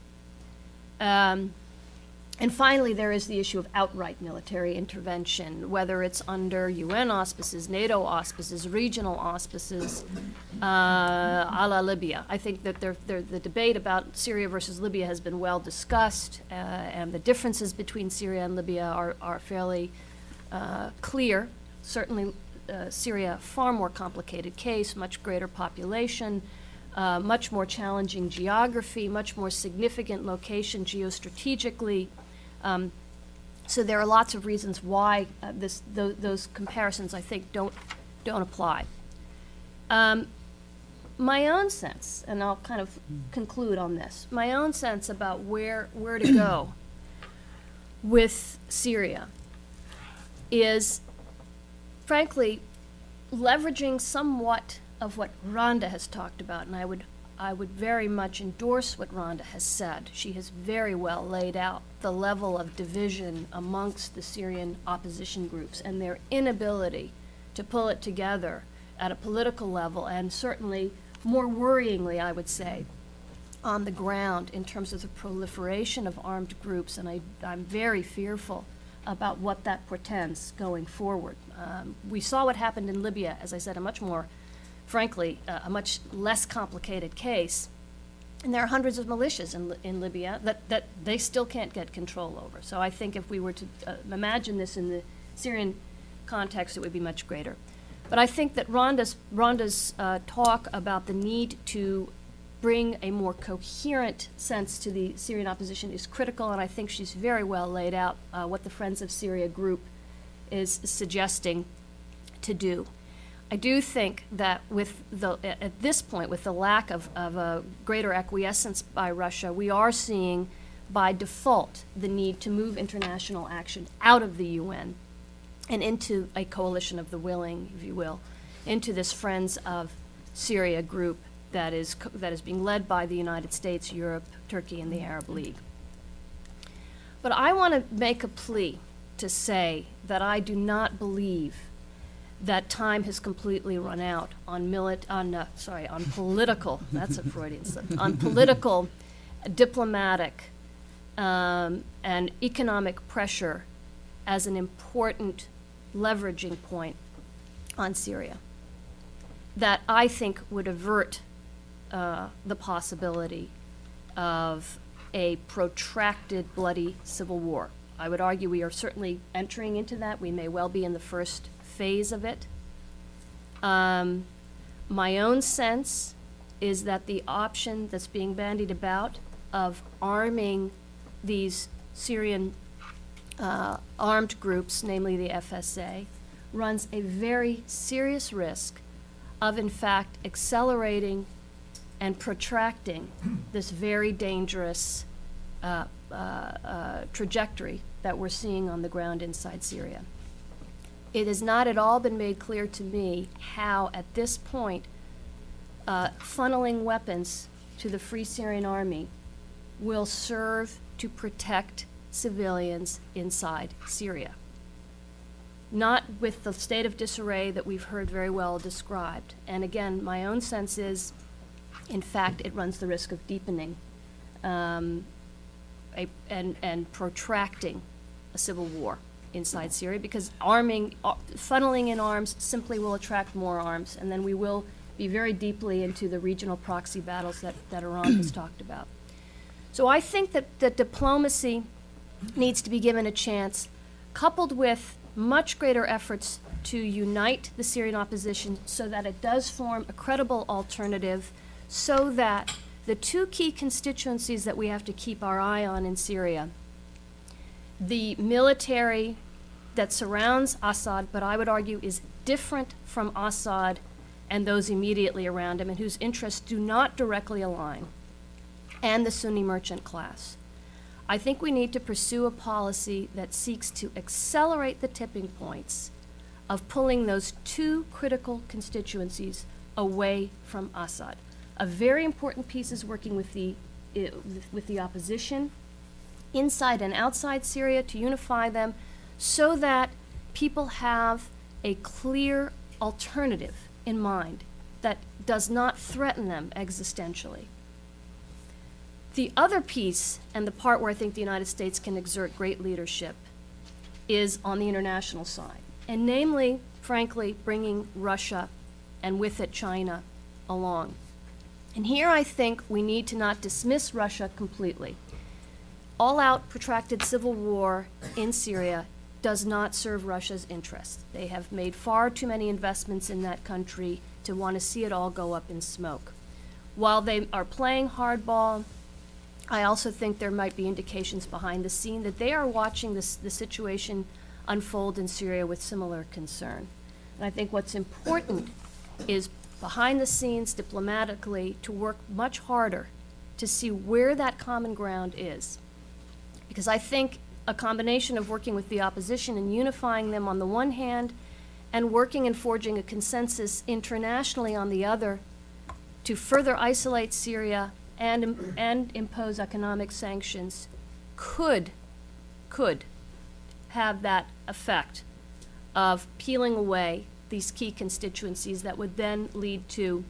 Speaker 5: And finally, there is the issue of outright military intervention, whether it's under UN auspices, NATO auspices, regional auspices, a la Libya. I think that the debate about Syria versus Libya has been well discussed, and the differences between Syria and Libya are fairly clear. Certainly, Syria, far more complicated case, much greater population, much more challenging geography, much more significant location geostrategically. So there are lots of reasons why those comparisons, I think, don't apply. My own sense, and I'll kind of conclude on this, my own sense about where to go with Syria is, frankly, leveraging somewhat of what Randa has talked about, and I would very much endorse what Randa has said. She has very well laid out the level of division amongst the Syrian opposition groups and their inability to pull it together at a political level, and certainly, more worryingly, I would say, on the ground in terms of the proliferation of armed groups, and I'm very fearful about what that portends going forward. We saw what happened in Libya, as I said, a much more, frankly, a much less complicated case. And there are hundreds of militias in Libya that they still can't get control over. So I think if we were to imagine this in the Syrian context, it would be much greater. But I think that Randa's talk about the need to bring a more coherent sense to the Syrian opposition is critical, and I think she's very well laid out what the Friends of Syria group is suggesting to do. I do think that at this point, with the lack of a greater acquiescence by Russia, we are seeing by default the need to move international action out of the UN and into a coalition of the willing, if you will, into this Friends of Syria group that is being led by the United States, Europe, Turkey, and the Arab League. But I want to make a plea to say that I do not believe that time has completely run out on political, that's a Freudian slip, on political, diplomatic, and economic pressure as an important leveraging point on Syria that I think would avert the possibility of a protracted, bloody civil war. I would argue we are certainly entering into that. We may well be in the first phase of it. My own sense is that the option that's being bandied about of arming these Syrian armed groups, namely the FSA, runs a very serious risk of, in fact, accelerating and protracting this very dangerous trajectory that we're seeing on the ground inside Syria. It has not at all been made clear to me how, at this point, funneling weapons to the Free Syrian Army will serve to protect civilians inside Syria. Not with the state of disarray that we've heard very well described. And again, my own sense is, in fact, it runs the risk of deepening and protracting a civil war inside Syria, because funneling in arms simply will attract more arms, and then we will be very deeply into the regional proxy battles that Aram has talked about. So I think that diplomacy needs to be given a chance, coupled with much greater efforts to unite the Syrian opposition so that it does form a credible alternative, so that the two key constituencies that we have to keep our eye on in Syria, the military that surrounds Assad, but I would argue is different from Assad and those immediately around him and whose interests do not directly align, and the Sunni merchant class. I think we need to pursue a policy that seeks to accelerate the tipping points of pulling those two critical constituencies away from Assad. A very important piece is working with the opposition inside and outside Syria to unify them so that people have a clear alternative in mind that does not threaten them existentially. The other piece, and the part where I think the United States can exert great leadership, is on the international side, and namely, frankly, bringing Russia and with it China along. And here I think we need to not dismiss Russia completely. All-out protracted civil war in Syria does not serve Russia's interests. They have made far too many investments in that country to want to see it all go up in smoke. While they are playing hardball, I also think there might be indications behind the scene that they are watching the situation unfold in Syria with similar concern. And I think what's important is behind the scenes diplomatically to work much harder to see where that common ground is. Because I think a combination of working with the opposition and unifying them on the one hand and working and forging a consensus internationally on the other to further isolate Syria and impose economic sanctions could have that effect of peeling away these key constituencies that would then lead to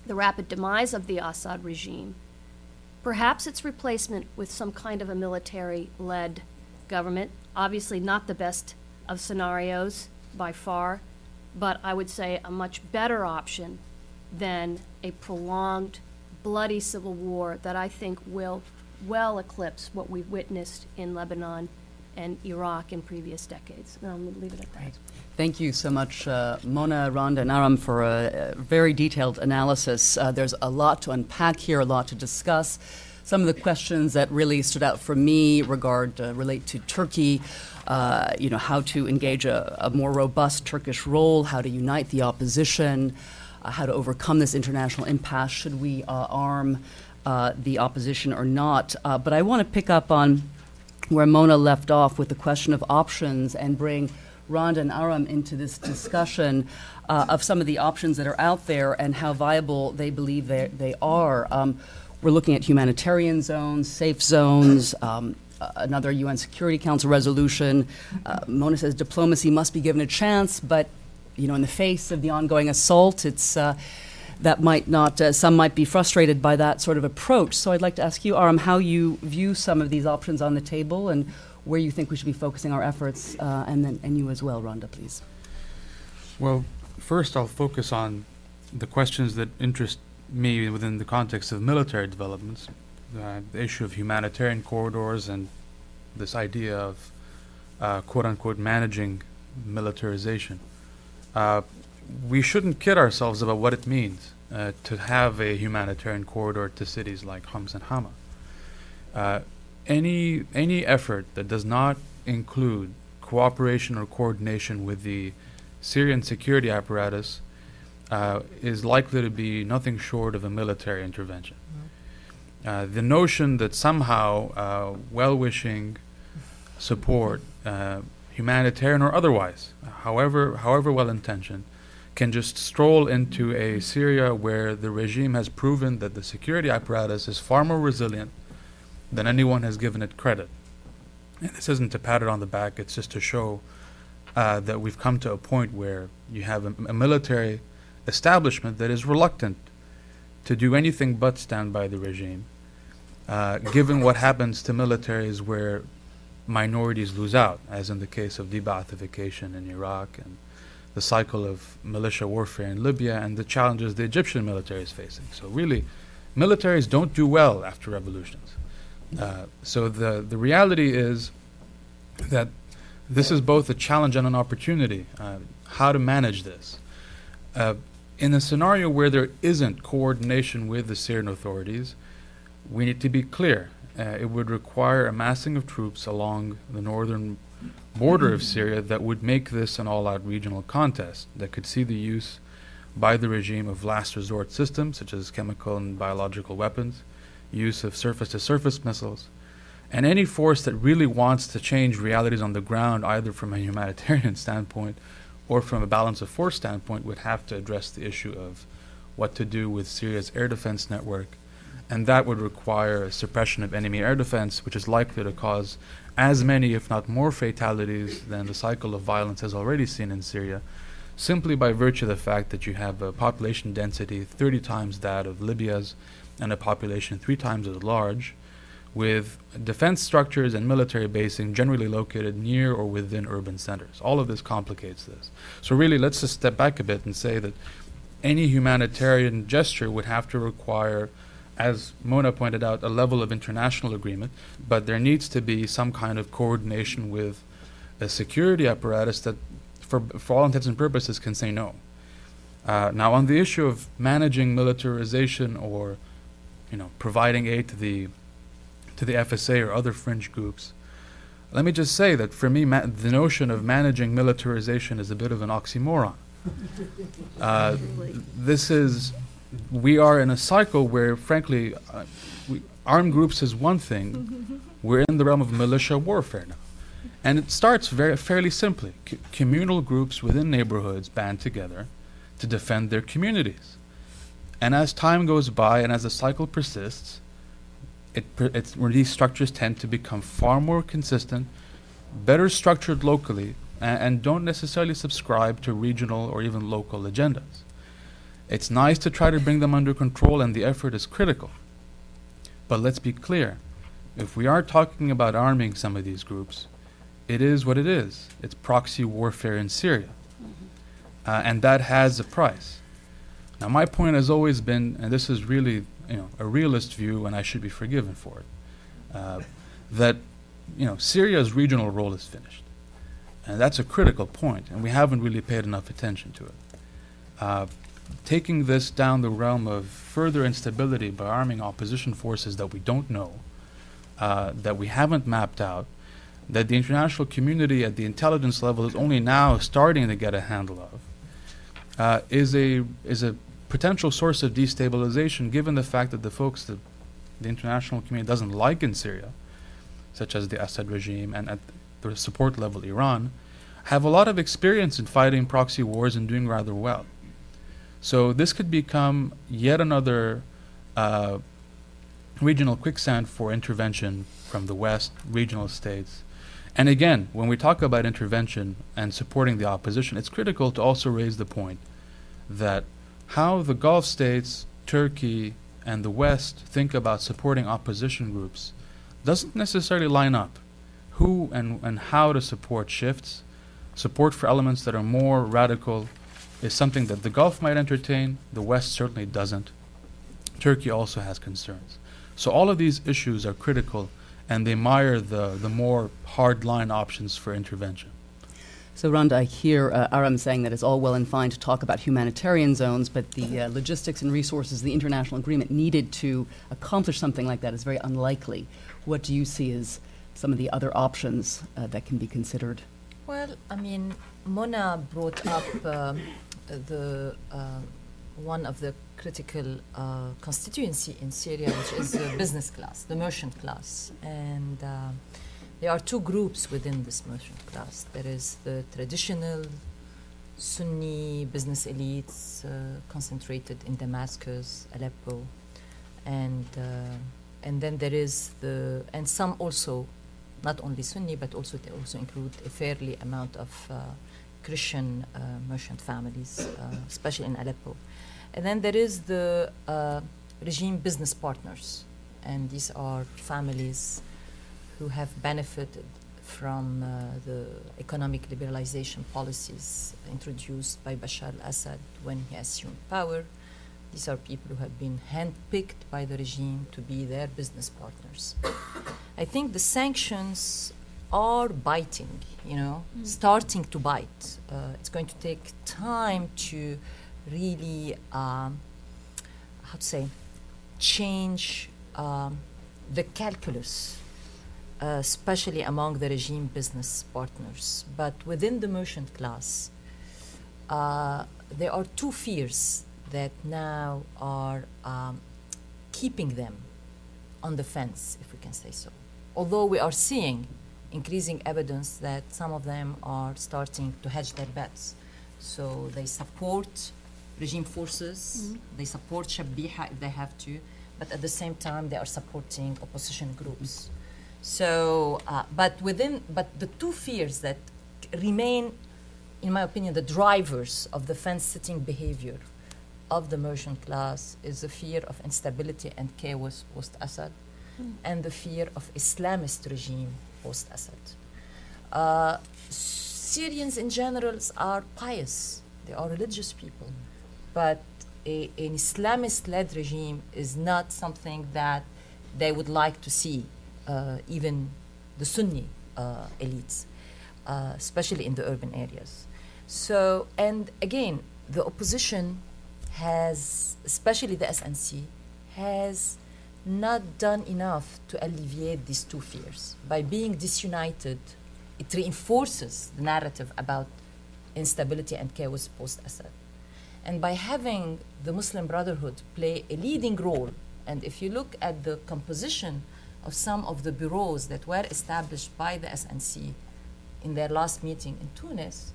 Speaker 5: the rapid demise of the Assad regime. Perhaps its replacement with some kind of a military-led government, obviously not the best of scenarios by far, but I would say a much better option than a prolonged, bloody civil war that I think will well eclipse what we've witnessed in Lebanon and Iraq in previous decades. And I'll leave it at that.
Speaker 1: Great. Thank you so much, Mona, Randa, and Aram, for a very detailed analysis. There's a lot to unpack here, a lot to discuss. Some of the questions that really stood out for me relate to Turkey, how to engage a more robust Turkish role, how to unite the opposition, how to overcome this international impasse. Should we arm the opposition or not? But I want to pick up on where Mona left off with the question of options and bring Randa and Aram into this discussion of some of the options that are out there and how viable they believe they are. We're looking at humanitarian zones, safe zones, another UN Security Council resolution. Mona says diplomacy must be given a chance, but in the face of the ongoing assault, it's that might not. Some might be frustrated by that sort of approach. So I'd like to ask you, Aram, how you view some of these options on the table and where you think we should be focusing our efforts, and you as well, Randa, please.
Speaker 3: Well, first I'll focus on the questions that interest me within the context of military developments, the issue of humanitarian corridors and this idea of quote-unquote managing militarization. We shouldn't kid ourselves about what it means to have a humanitarian corridor to cities like Homs and Hama. Any effort that does not include cooperation or coordination with the Syrian security apparatus is likely to be nothing short of a military intervention. The notion that somehow well-wishing support, humanitarian or otherwise, however well-intentioned, can just stroll into a Syria where the regime has proven that the security apparatus is far more resilient than anyone has given it credit. And this isn't to pat it on the back, it's just to show that we've come to a point where you have a military establishment that is reluctant to do anything but stand by the regime, given what happens to militaries where minorities lose out, as in the case of de-Baathification in Iraq and the cycle of militia warfare in Libya and the challenges the Egyptian military is facing. So really, militaries don't do well after revolutions. So the reality is that this is both a challenge and an opportunity, how to manage this. In a scenario where there isn't coordination with the Syrian authorities, we need to be clear. It would require amassing of troops along the northern border of Syria that would make this an all-out regional contest that could see the use by the regime of last resort systems such as chemical and biological weapons, use of surface-to-surface missiles, and any force that really wants to change realities on the ground, either from a humanitarian standpoint or from a balance of force standpoint, would have to address the issue of what to do with Syria's air defense network. And that would require a suppression of enemy air defense, which is likely to cause as many, if not more, fatalities than the cycle of violence has already seen in Syria, simply by virtue of the fact that you have a population density 30 times that of Libya's and a population 3 times as large, with defense structures and military basing generally located near or within urban centers. All of this complicates this. So really, let's just step back a bit and say that any humanitarian gesture would have to require, as Mona pointed out, a level of international agreement, but there needs to be some kind of coordination with a security apparatus that, for all intents and purposes, can say no. Now, on the issue of managing militarization or, providing aid to the FSA or other fringe groups, let me just say that for me, the notion of managing militarization is a bit of an oxymoron. We are in a cycle where, frankly, armed groups is one thing. We're in the realm of militia warfare now. And it starts fairly simply. Communal groups within neighborhoods band together to defend their communities. And as time goes by and as the cycle persists, these structures tend to become far more consistent, better structured locally, and don't necessarily subscribe to regional or even local agendas. It's nice to try to bring them under control, and the effort is critical. But let's be clear. If we are talking about arming some of these groups, it is what it is. It's proxy warfare in Syria. And that has a price. Now, my point has always been, and this is really a realist view, and I should be forgiven for it, that Syria's regional role is finished. And that's a critical point, and we haven't really paid enough attention to it. Taking this down the realm of further instability by arming opposition forces that we don't know, that we haven't mapped out, that the international community at the intelligence level is only now starting to get a handle of, is a potential source of destabilization, given the fact that the folks that the international community doesn't like in Syria, such as the Assad regime and at the support level Iran, have a lot of experience in fighting proxy wars and doing rather well. So this could become yet another regional quicksand for intervention from the West, regional states. And again, when we talk about intervention and supporting the opposition, it's critical to also raise the point that how the Gulf states, Turkey, and the West think about supporting opposition groups doesn't necessarily line up. Who and how to support shifts, support for elements that are more radical, is something that the Gulf might entertain, the West certainly doesn't. Turkey also has concerns. So all of these issues are critical, and they mire the more hard-line options for intervention.
Speaker 1: So, Randa, I hear Aram saying that it's all well and fine to talk about humanitarian zones, but the logistics and resources, the international agreement needed to accomplish something like that is very unlikely. What do you see as some of the other options that can be considered?
Speaker 4: Well, Mona brought up the one of the critical constituency in Syria, which is the business class, the merchant class. And there are two groups within this merchant class. There is the traditional Sunni business elites concentrated in Damascus, Aleppo, and then there is and some also, not only Sunni, but also they also include a fairly amount of Christian merchant families, especially in Aleppo. And then there is the regime business partners, and these are families who have benefited from the economic liberalization policies introduced by Bashar al-Assad when he assumed power. These are people who have been handpicked by the regime to be their business partners. I think the sanctions are biting, starting to bite. It's going to take time to really, change the calculus, especially among the regime business partners. But within the merchant class, there are two fears that now are keeping them on the fence, if we can say so. Although we are seeing increasing evidence that some of them are starting to hedge their bets. So they support regime forces, they support Shabiha if they have to, but at the same time they are supporting opposition groups. So, but the two fears that remain, in my opinion, the drivers of the fence-sitting behavior of the merchant class is the fear of instability and chaos post-Assad, and the fear of Islamist regime post-Assad. Syrians in general are pious, they are religious people, but an Islamist-led regime is not something that they would like to see, even the Sunni elites, especially in the urban areas. So, and again, the opposition has, especially the SNC, has not done enough to alleviate these two fears. By being disunited, it reinforces the narrative about instability and chaos post-Assad. And by having the Muslim Brotherhood play a leading role, and if you look at the composition of some of the bureaus that were established by the SNC in their last meeting in Tunis,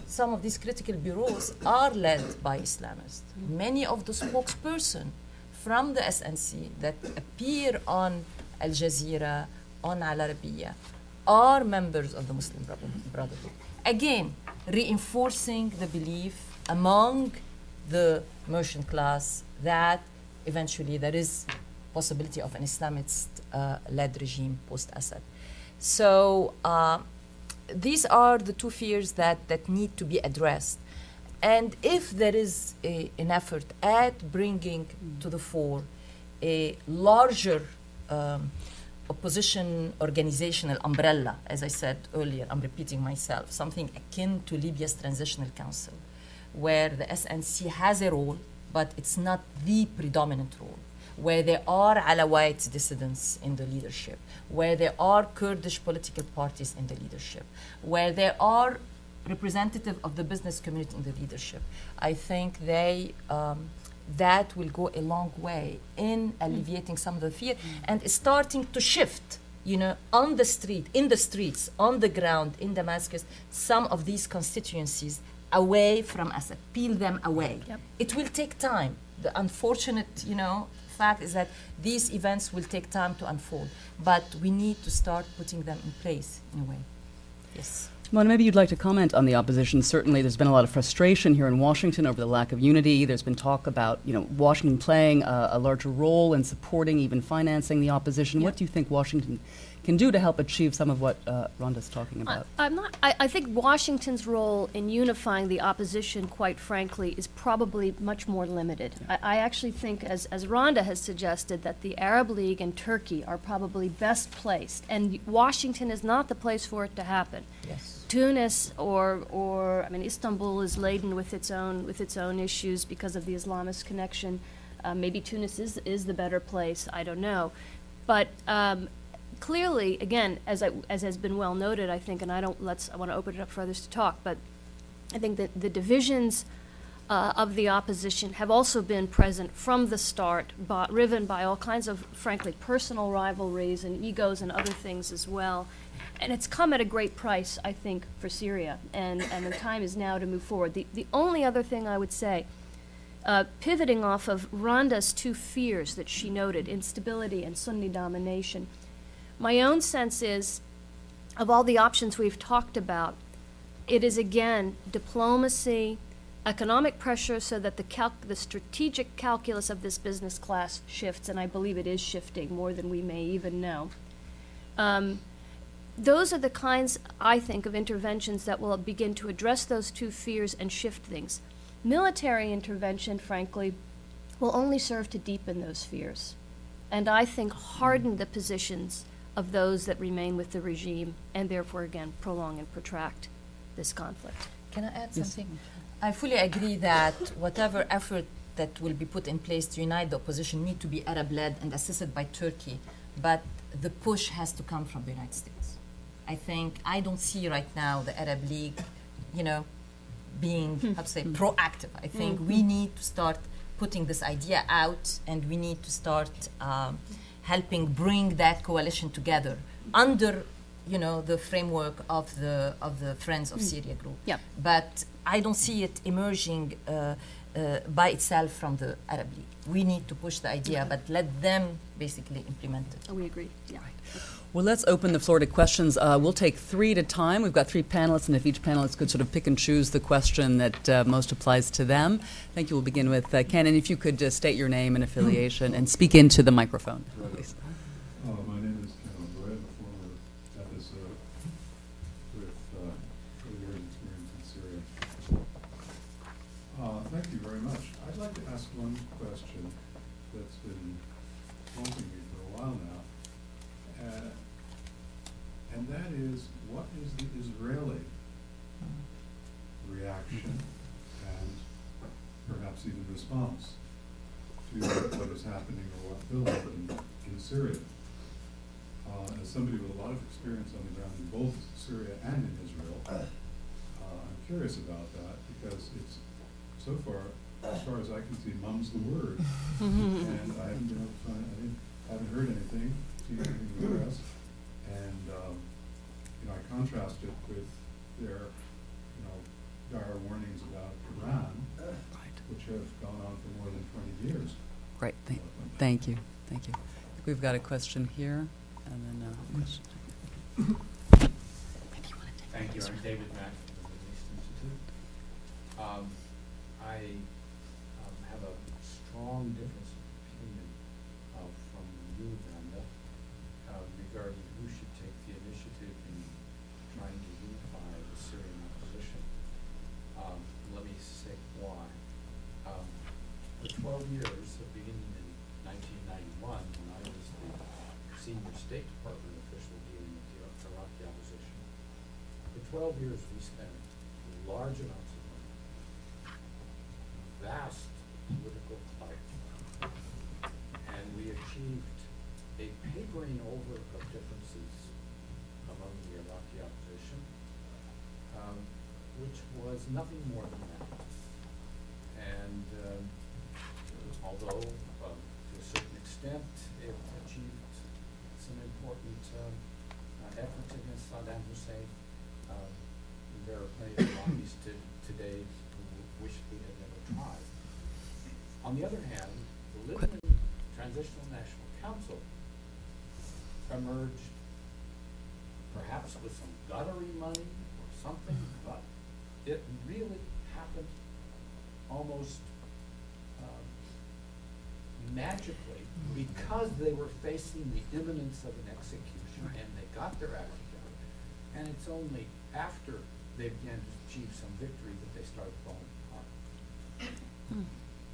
Speaker 4: some of these critical bureaus are led by Islamists. Many of the spokespersons from the SNC that appear on Al Jazeera, on Al Arabiya, are members of the Muslim Brotherhood. Again, reinforcing the belief among the merchant class that eventually there is possibility of an Islamist-led regime post-Assad. So these are the two fears that need to be addressed. And if there is an effort at bringing to the fore a larger opposition organizational umbrella, as I said earlier, I'm repeating myself, something akin to Libya's Transitional Council, where the SNC has a role, but it's not the predominant role, where there are Alawite dissidents in the leadership, where there are Kurdish political parties in the leadership, where there are representatives of the business community in the leadership. I think that will go a long way in alleviating some of the fear and starting to shift, on the street, in the streets, on the ground, in Damascus, some of these constituencies away from Assad, peel them away. Yep. It will take time. The unfortunate, fact is that these events will take time to unfold, but we need to start putting them in place in a way. Yes.
Speaker 2: Mona, maybe you'd like to comment on the opposition. Certainly there's been a lot of frustration here in Washington over the lack of unity. There's been talk about, Washington playing a larger role in supporting, even financing the opposition. Yep. What do you think Washington can do to help achieve some of what Randa's talking about?
Speaker 5: I think Washington's role in unifying the opposition, quite frankly, is probably much more limited. Yeah. I actually think, as Randa has suggested, that the Arab League and Turkey are probably best placed, and Washington is not the place for it to happen.
Speaker 4: Yes.
Speaker 5: Tunis or Istanbul is laden with its own issues because of the Islamist connection. Maybe Tunis is the better place. I don't know, but. Clearly, again, as has been well noted, I think, and I want to open it up for others to talk, but I think that the divisions of the opposition have also been present from the start, driven by all kinds of, frankly, personal rivalries and egos and other things as well. And it's come at a great price, I think, for Syria, and the time is now to move forward. The only other thing I would say, pivoting off of Randa's two fears that she noted, instability and Sunni domination, my own sense is, of all the options we've talked about, it is again diplomacy, economic pressure so that the strategic calculus of this business class shifts, and I believe it is shifting more than we may even know. Those are the kinds, I think, of interventions that will begin to address those two fears and shift things. Military intervention, frankly, will only serve to deepen those fears, and I think harden the positions of those that remain with the regime, and therefore, again, prolong and protract this conflict.
Speaker 4: Can I add something? I fully agree that whatever effort that will be put in place to unite the opposition need to be Arab-led and assisted by Turkey, but the push has to come from the United States. I don't see right now the Arab League, being, how to say, proactive. I think we need to start putting this idea out, and we need to start helping bring that coalition together under, the framework of the Friends of Syria group.
Speaker 5: Yeah.
Speaker 4: But I don't see it emerging by itself from the Arab League. We need to push the idea, but let them basically implement it.
Speaker 5: Oh, we agree. Yeah.
Speaker 2: Well, let's open the floor to questions. We'll take three at a time. We've got three panelists, and if each panelist could sort of pick and choose the question that most applies to them. Thank you. We'll begin with Ken, and if you could state your name and affiliation and speak into the microphone, please.
Speaker 6: My name is Ken. I'm a former episode with 30 years experience in Syria. Thank you very much. I'd like to ask one question that's been haunting me for a while now. And that is, what is the Israeli reaction and perhaps even response to what is happening or what will happen in Syria? As somebody with a lot of experience on the ground in both Syria and in Israel, I'm curious about that because it's, so far as I can see, mum's the word. And I haven't been able to find, I haven't heard anything, seen anything in the press. And, I contrast it with their, dire warnings about Iran, which have gone on for more than 20 years.
Speaker 2: Great. Thank you. Thank you. I think we've got a question here, and then a question.
Speaker 7: Thank you. I'm David Mack from the Middle East Institute. I have a strong difference of opinion from you, Randa, regarding who should take the initiative in trying to unify the Syrian opposition. Let me say why. For 12 years, beginning in 1991, when I was the senior State Department official dealing with the Iraqi opposition, for 12 years we spent large amounts of money, vast political clout, and we achieved a papering over of differences among the Iraqi opposition, which was nothing more than that. And although to a certain extent it achieved some important efforts against Saddam Hussein, there are plenty of Iraqis today who wish we had never tried. On the other hand, the Libyan Transitional National Council emerged perhaps with some guttery money or something, but it really happened almost magically because they were facing the imminence of an execution, and they got their act together. And it's only after they began to achieve some victory that they started falling apart.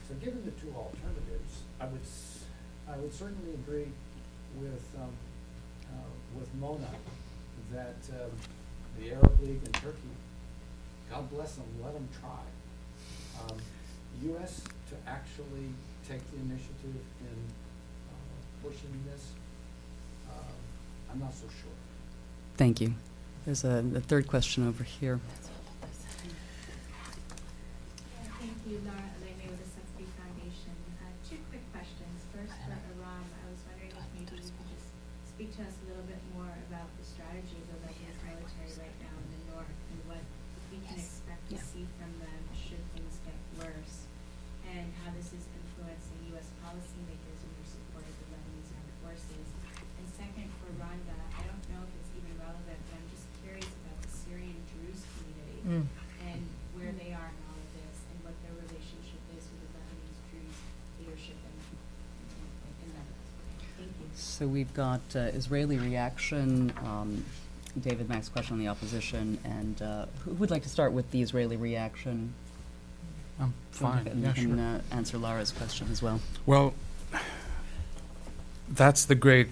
Speaker 7: So given the two alternatives, I would certainly agree with Mona that the Arab League and Turkey, God bless them, let them try. U.S. to actually take the initiative in pushing this, I'm not so sure.
Speaker 2: Thank you. There's a third question over here.
Speaker 8: Thank you. you, Laura Aleme with the Sesame Foundation. Two quick questions. First, for Aram, I was wondering if maybe you could just speak to us a little bit more about the strategy of the Lebanese military right now in the north and what we can expect to see from them should things get worse, and how this is influencing U.S. policymakers in their support of the Lebanese armed forces. And second, for Randa, I don't know if it's even relevant, but I'm just curious about the Syrian Druze community and where they are in all of this and what their relationship is with the Lebanese Druze leadership in Lebanon. Thank you.
Speaker 2: So we've got Israeli reaction, David Mack's question on the opposition, and who would like to start with the Israeli reaction?
Speaker 3: Fine.
Speaker 2: And
Speaker 3: Yeah,
Speaker 2: we can
Speaker 3: sure.
Speaker 2: answer Lara's question as well.
Speaker 3: Well, that's the great,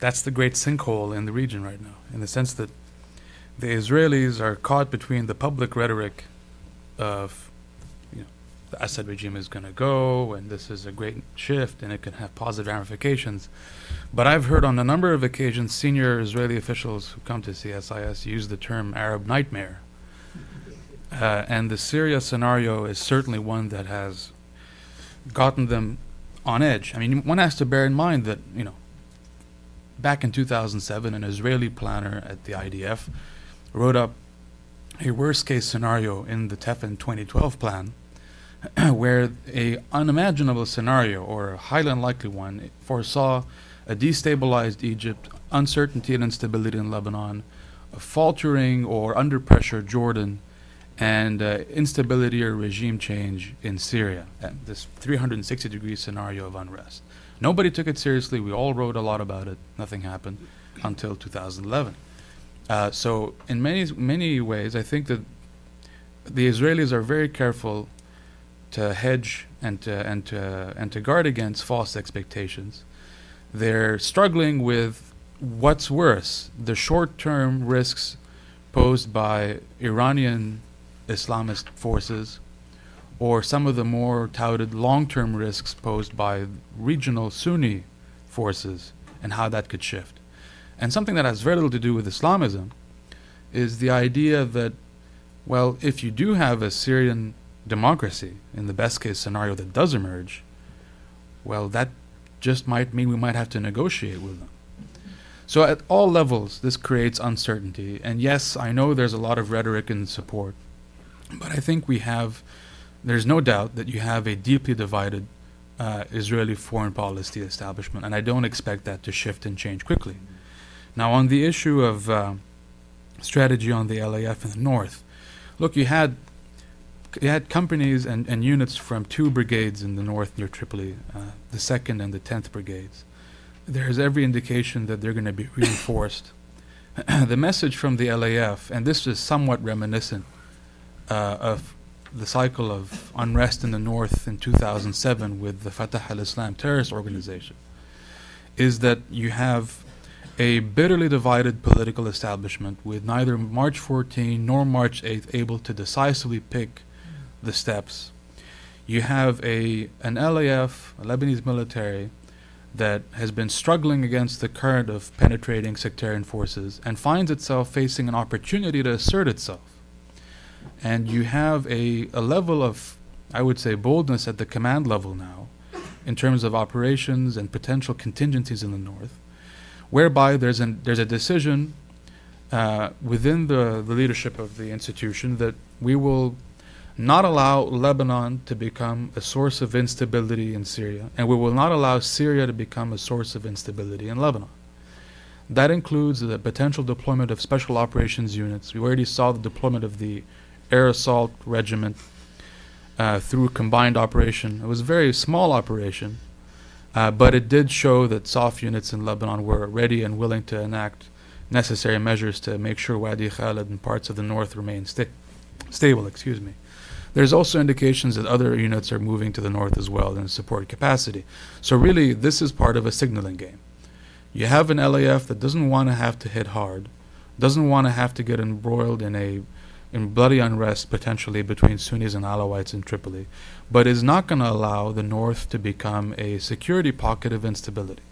Speaker 3: that's the great sinkhole in the region right now, in the sense that the Israelis are caught between the public rhetoric of, the Assad regime is going to go, and this is a great shift, and it can have positive ramifications. But I've heard on a number of occasions senior Israeli officials who come to CSIS use the term Arab nightmare. And the Syria scenario is certainly one that has gotten them on edge. I mean, one has to bear in mind that, back in 2007, an Israeli planner at the IDF wrote up a worst-case scenario in the Tefin 2012 plan, where a unimaginable scenario, or a highly unlikely one, foresaw a destabilized Egypt, uncertainty and instability in Lebanon, a faltering or under pressure Jordan, and instability or regime change in Syria, and this 360-degree scenario of unrest. Nobody took it seriously. We all wrote a lot about it. Nothing happened until 2011. So in many ways, I think that the Israelis are very careful to hedge and to guard against false expectations. They're struggling with what's worse: the short-term risks posed by Iranian Islamist forces, or some of the more touted long-term risks posed by regional Sunni forces, and how that could shift. And something that has very little to do with Islamism is the idea that, well, if you do have a Syrian democracy, in the best-case scenario that does emerge, well, that just might mean we might have to negotiate with them. So at all levels, this creates uncertainty. And yes, I know there's a lot of rhetoric and support, but I think there's no doubt that you have a deeply divided Israeli foreign policy establishment, and I don't expect that to shift and change quickly. Now, on the issue of strategy on the LAF in the north, look, you had companies and units from 2 brigades in the north near Tripoli, the 2nd and the 10th brigades. There's every indication that they're going to be reinforced. The message from the LAF, and this is somewhat reminiscent of the cycle of unrest in the north in 2007 with the Fatah al-Islam terrorist organization, is that you have a bitterly divided political establishment with neither March 14 nor March 8 able to decisively pick the steps. You have an LAF, a Lebanese military, that has been struggling against the current of penetrating sectarian forces and finds itself facing an opportunity to assert itself. And you have a level of, I would say, boldness at the command level now in terms of operations and potential contingencies in the north, whereby there's a decision within the leadership of the institution that we will not allow Lebanon to become a source of instability in Syria, and we will not allow Syria to become a source of instability in Lebanon. That includes the potential deployment of special operations units. We already saw the deployment of the air assault regiment through combined operation. It was a very small operation, but it did show that soft units in Lebanon were ready and willing to enact necessary measures to make sure Wadi Khalid and parts of the north remain stable. There's also indications that other units are moving to the north as well in support capacity. So really, this is part of a signaling game. You have an LAF that doesn't want to have to hit hard, doesn't want to have to get embroiled in bloody unrest potentially between Sunnis and Alawites in Tripoli, but is not going to allow the north to become a security pocket of instability.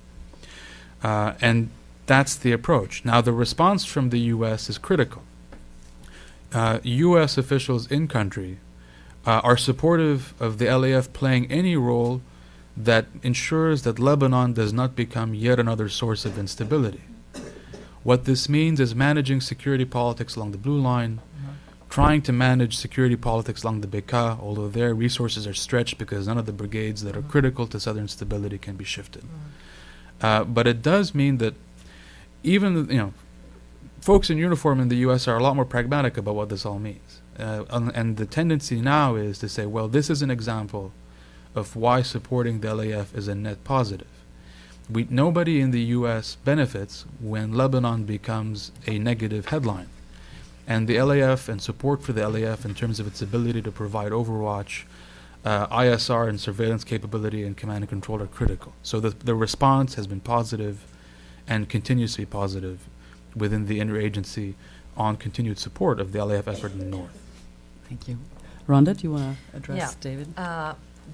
Speaker 3: And that's the approach. Now, the response from the U.S. is critical. U.S. officials in country are supportive of the LAF playing any role that ensures that Lebanon does not become yet another source of instability. What this means is managing security politics along the blue line, trying to manage security politics along the Bekaa, although their resources are stretched because none of the brigades that are critical to southern stability can be shifted. But it does mean that even, folks in uniform in the U.S. are a lot more pragmatic about what this all means. And the tendency now is to say, well, this is an example of why supporting the LAF is a net positive. Nobody in the U.S. benefits when Lebanon becomes a negative headline. And the LAF and support for the LAF in terms of its ability to provide overwatch, ISR and surveillance capability and command and control are critical. So the response has been positive and continues to be positive within the interagency on continued support of the LAF effort in the north.
Speaker 2: Thank you. Randa, do you want to address David?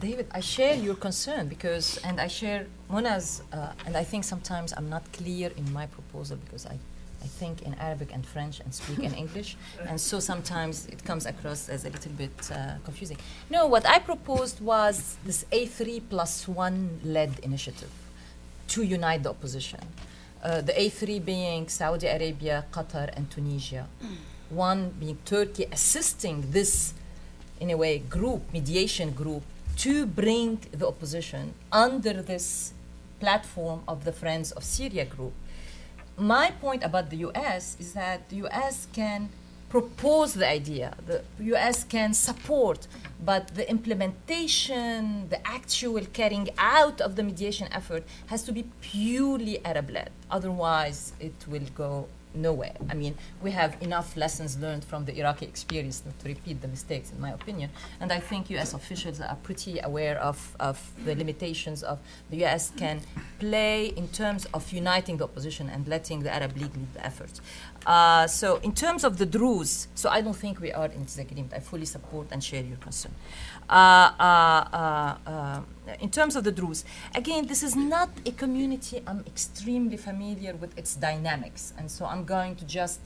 Speaker 4: David, I share your concern because, and I share Muna's, and I think sometimes I'm not clear in my proposal because I think in Arabic and French and speak in English, and so sometimes it comes across as a little bit confusing. No, what I proposed was this A3+1 led initiative to unite the opposition. The A3 being Saudi Arabia, Qatar, and Tunisia. One being Turkey, assisting this, in a way, mediation group, to bring the opposition under this platform of the Friends of Syria group. My point about the U.S. is that the U.S. can propose the idea, the U.S. can support, but the implementation, the actual carrying out of the mediation effort has to be purely Arab-led. Otherwise, it will go nowhere. I mean, we have enough lessons learned from the Iraqi experience not to repeat the mistakes, in my opinion. And I think U.S. officials are pretty aware of the limitations of the U.S. can play in terms of uniting the opposition and letting the Arab League lead the effort. So in terms of the Druze, so I don't think we are in disagreement. I fully support and share your concern. In terms of the Druze, again, this is not a community I'm extremely familiar with its dynamics, and so I'm going to just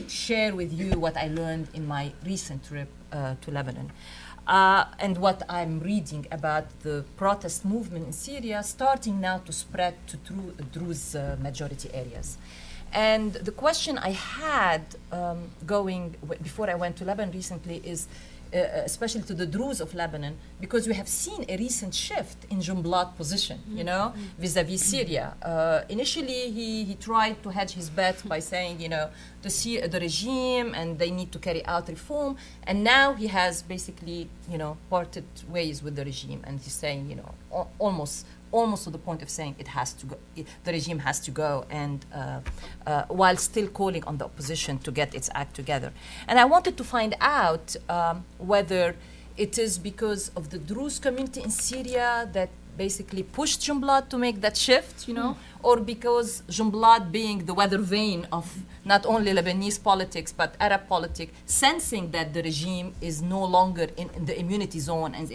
Speaker 4: share with you what I learned in my recent trip to Lebanon. And what I'm reading about the protest movement in Syria starting now to spread to Druze majority areas. And the question I had before I went to Lebanon recently is, especially to the Druze of Lebanon, because we have seen a recent shift in Jumblat's position, vis-a-vis Syria. Initially, he tried to hedge his bet by saying, the regime and they need to carry out reform. And now he has basically, parted ways with the regime. And he's saying, almost to the point of saying it has to go, the regime has to go, and while still calling on the opposition to get its act together. And I wanted to find out whether it is because of the Druze community in Syria that basically pushed Jumblat to make that shift, or because Jumblat, being the weather vane of not only Lebanese politics but Arab politics, sensing that the regime is no longer in the immunity zone and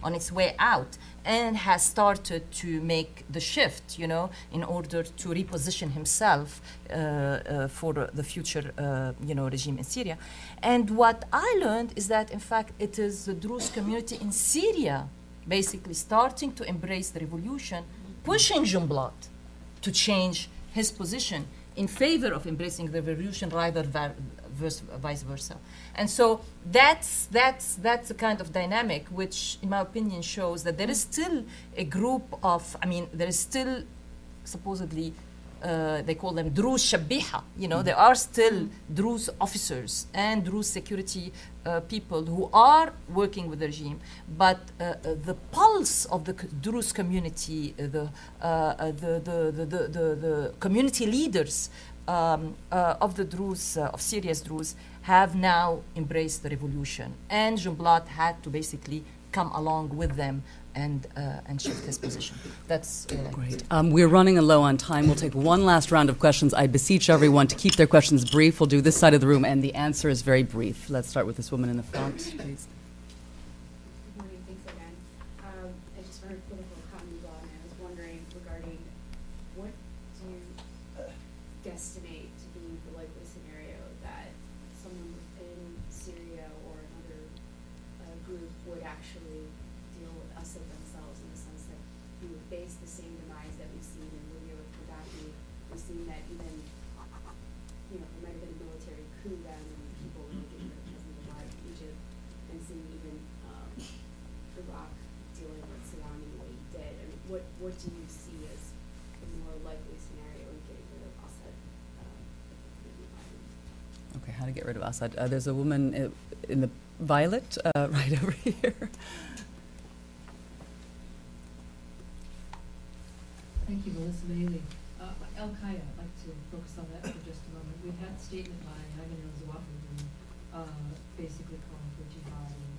Speaker 4: on its way out, and has started to make the shift, in order to reposition himself for the future, regime in Syria. And what I learned is that, in fact, it is the Druze community in Syria basically starting to embrace the revolution, pushing Jumblat to change his position in favor of embracing the revolution rather than vice versa. And so that's the kind of dynamic which, in my opinion, shows that there is still a group of, there is still supposedly, they call them Druze Shabiha, there are still Druze officers and Druze security people who are working with the regime, but the pulse of the Druze community, the community leaders of the Druze, of Syria's Druze, have now embraced the revolution, and Jumblat had to basically come along with them and shift his position. That's
Speaker 2: great. We're running low on time. We'll take one last round of questions. I beseech everyone to keep their questions brief. We'll do this side of the room, and the answer is very brief. Let's start with this woman in the front, please.
Speaker 9: Good morning. Thanks again. I just heard political economy law, and I was wondering regarding what do you guesstimate to be the likely scenario that someone within Syria or another group would actually deal with Assad themselves, in the sense that we would face the same demise that we've seen in Libya with Gaddafi. We've seen that even, you know, there might have been a military coup rather than people really getting rid of President Mubarak in Egypt, and seeing even Iraq dealing with Saddam in the way he did. I mean, what do you see as a more likely scenario in getting rid of Assad?
Speaker 2: Okay, how to get rid of Assad. There's a woman in the violet right over here.
Speaker 10: Thank you, Melissa Bailey. Al-Qaeda, I'd like to focus on that for just a moment. We've had a statement by Aram Nerguizian basically calling for jihad in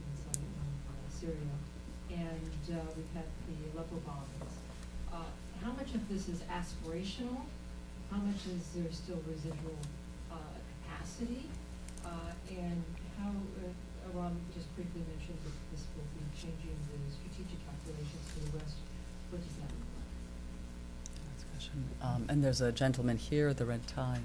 Speaker 10: Syria, and we've had the Aleppo bombings. How much of this is aspirational? How much is there still residual capacity? And how, Aram just briefly mentioned that this will be changing the strategic calculations for the West. What does that look like?
Speaker 2: That's a question. And there's a gentleman here with the red tie.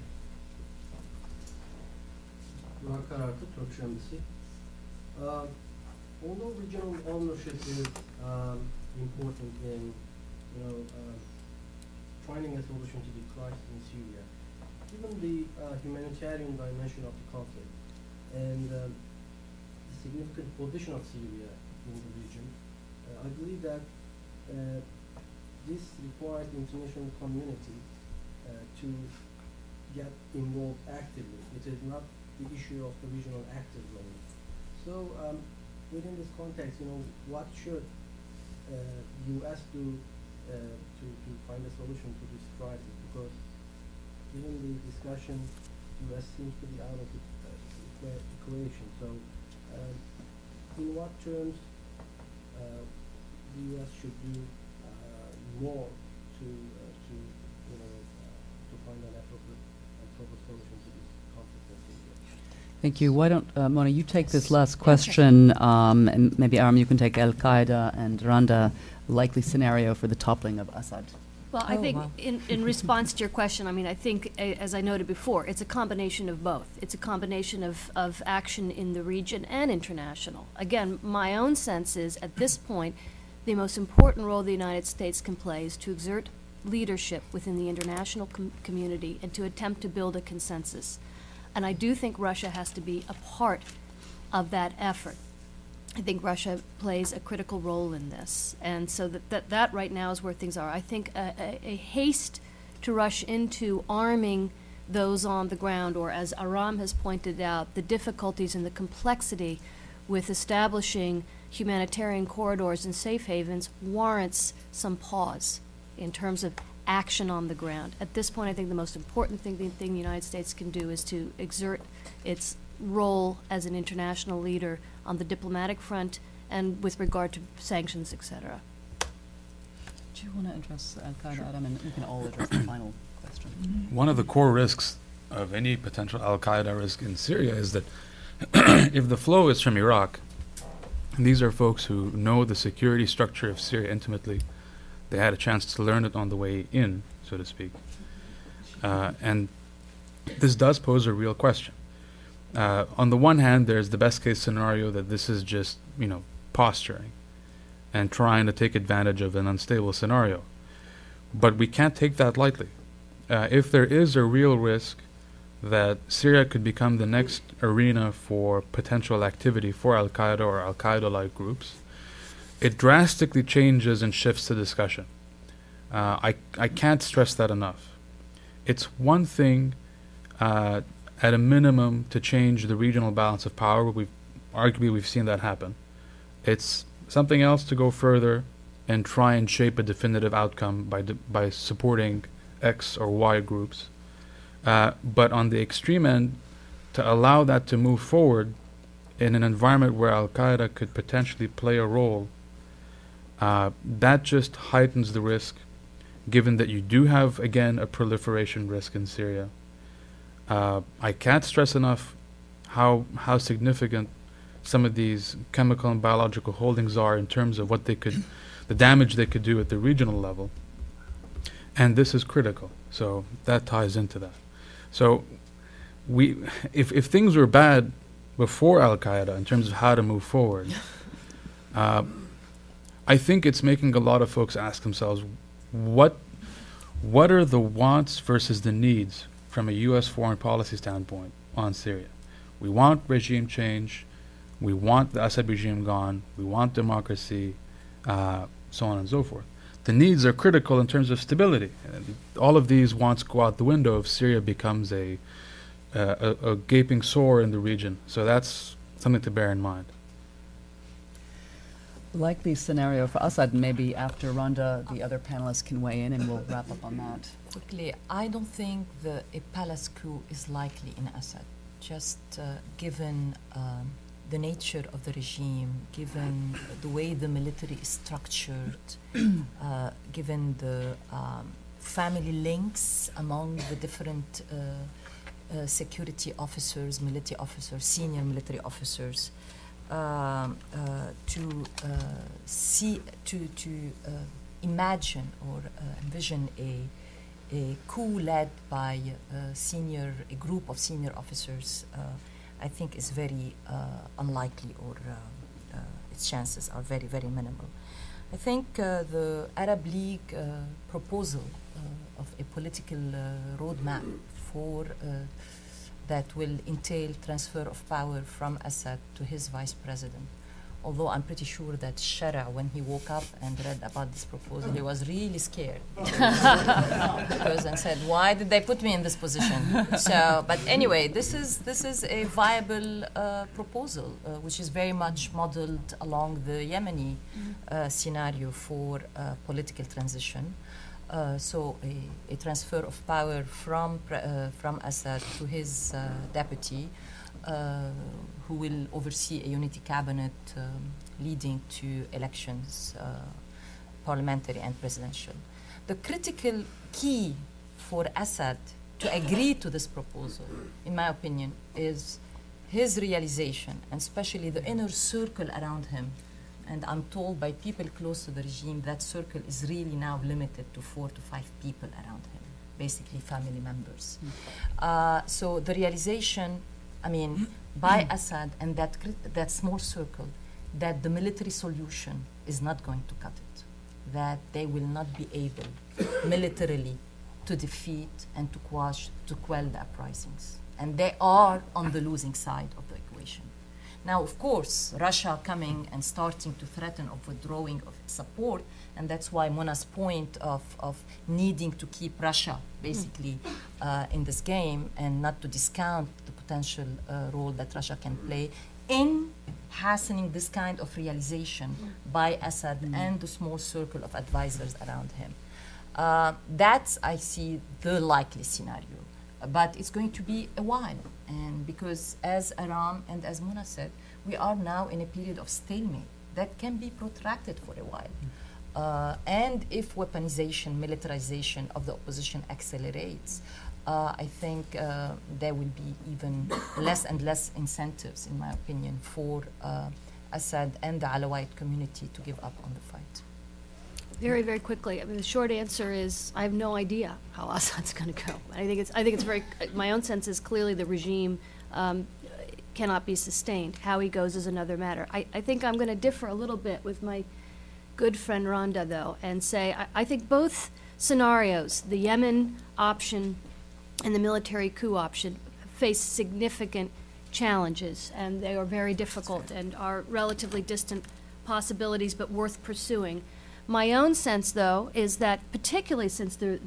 Speaker 11: Although regional ownership is important in, finding a solution to the crisis in Syria, given the humanitarian dimension of the conflict and the significant position of Syria in the region, I believe that this requires the international community to get involved actively. It is not the issue of the regional actors only. So within this context, what should U.S. do to find a solution to this crisis? Because given the discussion, U.S. seems to be out of the equation. So in what terms the U.S. should do more to find an appropriate solution to this conflict in Syria?
Speaker 2: Thank you. Why don't, Mona, you take this last question, and maybe Aram, you can take Al-Qaeda and Randa, likely scenario for the toppling of Assad.
Speaker 5: Well, I think in response to your question, I mean, I think, as I noted before, it's a combination of both. It's a combination of action in the region and international. Again, my own sense is, at this point, the most important role the United States can play is to exert leadership within the international community and to attempt to build a consensus. And I do think Russia has to be a part of that effort. I think Russia plays a critical role in this. And so that right now is where things are. I think a haste to rush into arming those on the ground, or as Aram has pointed out, the difficulties and the complexity with establishing humanitarian corridors and safe havens warrants some pause in terms of action on the ground. At this point, I think the most important thing the United States can do is to exert its role as an international leader on the diplomatic front and with regard to sanctions, etc.
Speaker 2: Do you want to address Al-Qaeda, Adam, and we can all address the final question?
Speaker 3: One of the core risks of any potential Al-Qaeda risk in Syria is that if the flow is from Iraq, these are folks who know the security structure of Syria intimately. They had a chance to learn it on the way in, so to speak. And this does pose a real question. On the one hand, there's the best case scenario that this is just, posturing and trying to take advantage of an unstable scenario. But we can't take that lightly. If there is a real risk that Syria could become the next arena for potential activity for Al-Qaeda or Al-Qaeda-like groups, it drastically changes and shifts the discussion. I can't stress that enough. It's one thing, at a minimum, to change the regional balance of power. Arguably, we've seen that happen. It's something else to go further and try and shape a definitive outcome by supporting X or Y groups. But on the extreme end, to allow that to move forward in an environment where Al-Qaeda could potentially play a role, that just heightens the risk, given that you do have, again, a proliferation risk in Syria. I can't stress enough how significant some of these chemical and biological holdings are in terms of what they could, the damage they could do at the regional level. And this is critical. So that ties into that. So if things were bad before Al-Qaeda in terms of how to move forward, I think it's making a lot of folks ask themselves, what are the wants versus the needs from a U.S. foreign policy standpoint on Syria? We want regime change. We want the Assad regime gone. We want democracy, so on and so forth. The needs are critical in terms of stability. And all of these wants go out the window if Syria becomes a gaping sore in the region. So that's something to bear in mind.
Speaker 2: Likely scenario for Assad, maybe after Randa, the other panelists can weigh in and we'll wrap up on that.
Speaker 4: Quickly, I don't think a palace coup is likely in Assad, just given the nature of the regime, given the way the military is structured, given the family links among the different security officers, military officers, senior military officers, to imagine or envision a coup led by a group of senior officers, I think is very unlikely, or its chances are very, very minimal. I think the Arab League proposal of a political roadmap for that will entail transfer of power from Assad to his vice president. Although I'm pretty sure that Shara, when he woke up and read about this proposal, he was really scared. And said, why did they put me in this position? So, but anyway, this is a viable proposal, which is very much modeled along the Yemeni scenario for political transition. So a transfer of power from Assad to his deputy, who will oversee a unity cabinet leading to elections, parliamentary and presidential. The critical key for Assad to agree to this proposal, in my opinion, is his realization, and especially the inner circle around him. And I'm told by people close to the regime that circle is really now limited to 4 to 5 people around him, basically family members. So the realization, I mean, by Assad and that small circle, that the military solution is not going to cut it, that they will not be able militarily to defeat and to quell the uprisings. And they are on the losing side of the equation. Now, of course, Russia coming and starting to threaten of withdrawing of its support, and that's why Mona's point of needing to keep Russia basically in this game and not to discount the potential role that Russia can play in hastening this kind of realization by Assad and the small circle of advisors around him. That's, I see, the likely scenario. But it's going to be a while, and because as Aram and as Mona said, we are now in a period of stalemate that can be protracted for a while. And if weaponization, militarization of the opposition accelerates, I think there will be even less and less incentives, in my opinion, for Assad and the Alawite community to give up on the fight.
Speaker 5: Very, very quickly. I mean, the short answer is I have no idea how Assad's going to go. I think it's very. My own sense is clearly the regime cannot be sustained. How he goes is another matter. I think I'm going to differ a little bit with my good friend Randa, though, and say I think both scenarios, the Yemen option and the military coup option, face significant challenges, and they are very difficult and are relatively distant possibilities, but worth pursuing. My own sense, though, is that particularly since the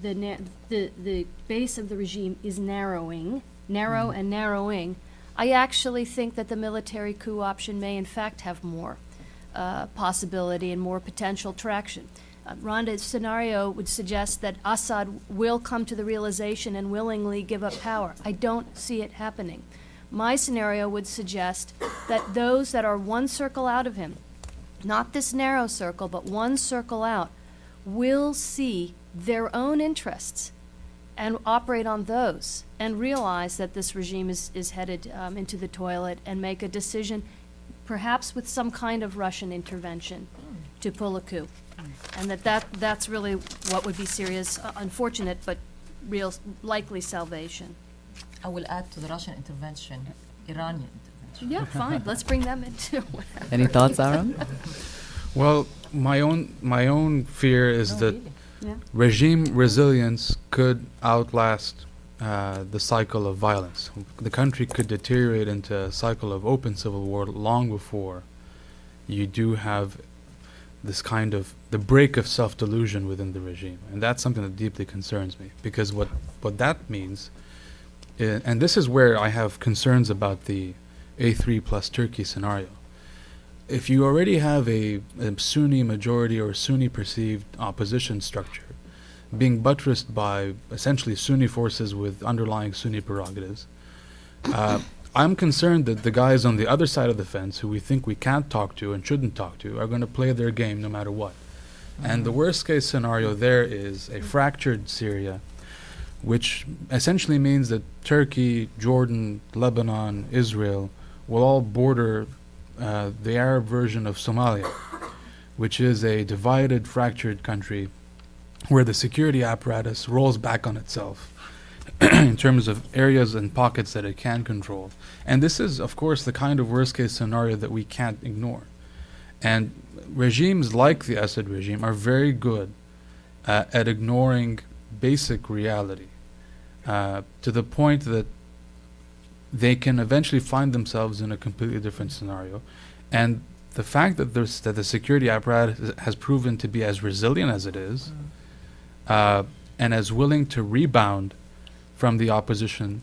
Speaker 5: base of the regime is narrow and narrowing, I actually think that the military coup option may in fact have more possibility and more potential traction. Randa's scenario would suggest that Assad will come to the realization and willingly give up power. I don't see it happening. My scenario would suggest that those that are one circle out of him, not this narrow circle, but one circle out, will see their own interests and operate on those and realize that this regime is headed into the toilet and make a decision, perhaps with some kind of Russian intervention, to pull a coup. And that's really what would be Syria's unfortunate but real likely salvation.
Speaker 4: I will add to the Russian intervention, Iranian intervention.
Speaker 5: Yeah, fine. Let's bring them into whatever.
Speaker 2: Any thoughts, Aram?
Speaker 3: Well, my own fear is that
Speaker 5: Yeah.
Speaker 3: regime resilience could outlast the cycle of violence. The country could deteriorate into a cycle of open civil war long before you do have this kind of the break of self-delusion within the regime. And that's something that deeply concerns me, because what that means, and this is where I have concerns about the A3 plus Turkey scenario. If you already have a Sunni majority or Sunni perceived opposition structure being buttressed by essentially Sunni forces with underlying Sunni prerogatives, I'm concerned that the guys on the other side of the fence who we think we can't talk to and shouldn't talk to are going to play their game no matter what. And the worst case scenario there is a fractured Syria, which essentially means that Turkey, Jordan, Lebanon, Israel will all border the Arab version of Somalia, which is a divided, fractured country where the security apparatus rolls back on itself in terms of areas and pockets that it can control. And this is, of course, the kind of worst-case scenario that we can't ignore. And regimes like the Assad regime are very good at ignoring basic reality to the point that they can eventually find themselves in a completely different scenario. And the fact that the security apparatus has proven to be as resilient as it is, and as willing to rebound from the opposition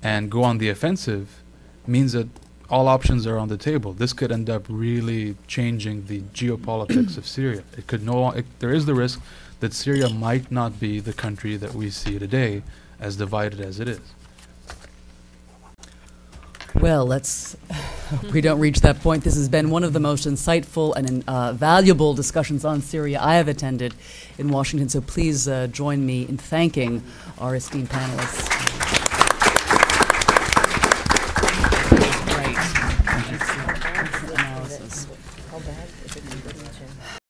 Speaker 3: and go on the offensive, means that all options are on the table. This could end up really changing the geopolitics of Syria. It could there is the risk that Syria might not be the country that we see today, as divided as it is.
Speaker 2: Well, let's hope we don't reach that point. This has been one of the most insightful and valuable discussions on Syria I have attended in Washington, so please join me in thanking our esteemed panelists.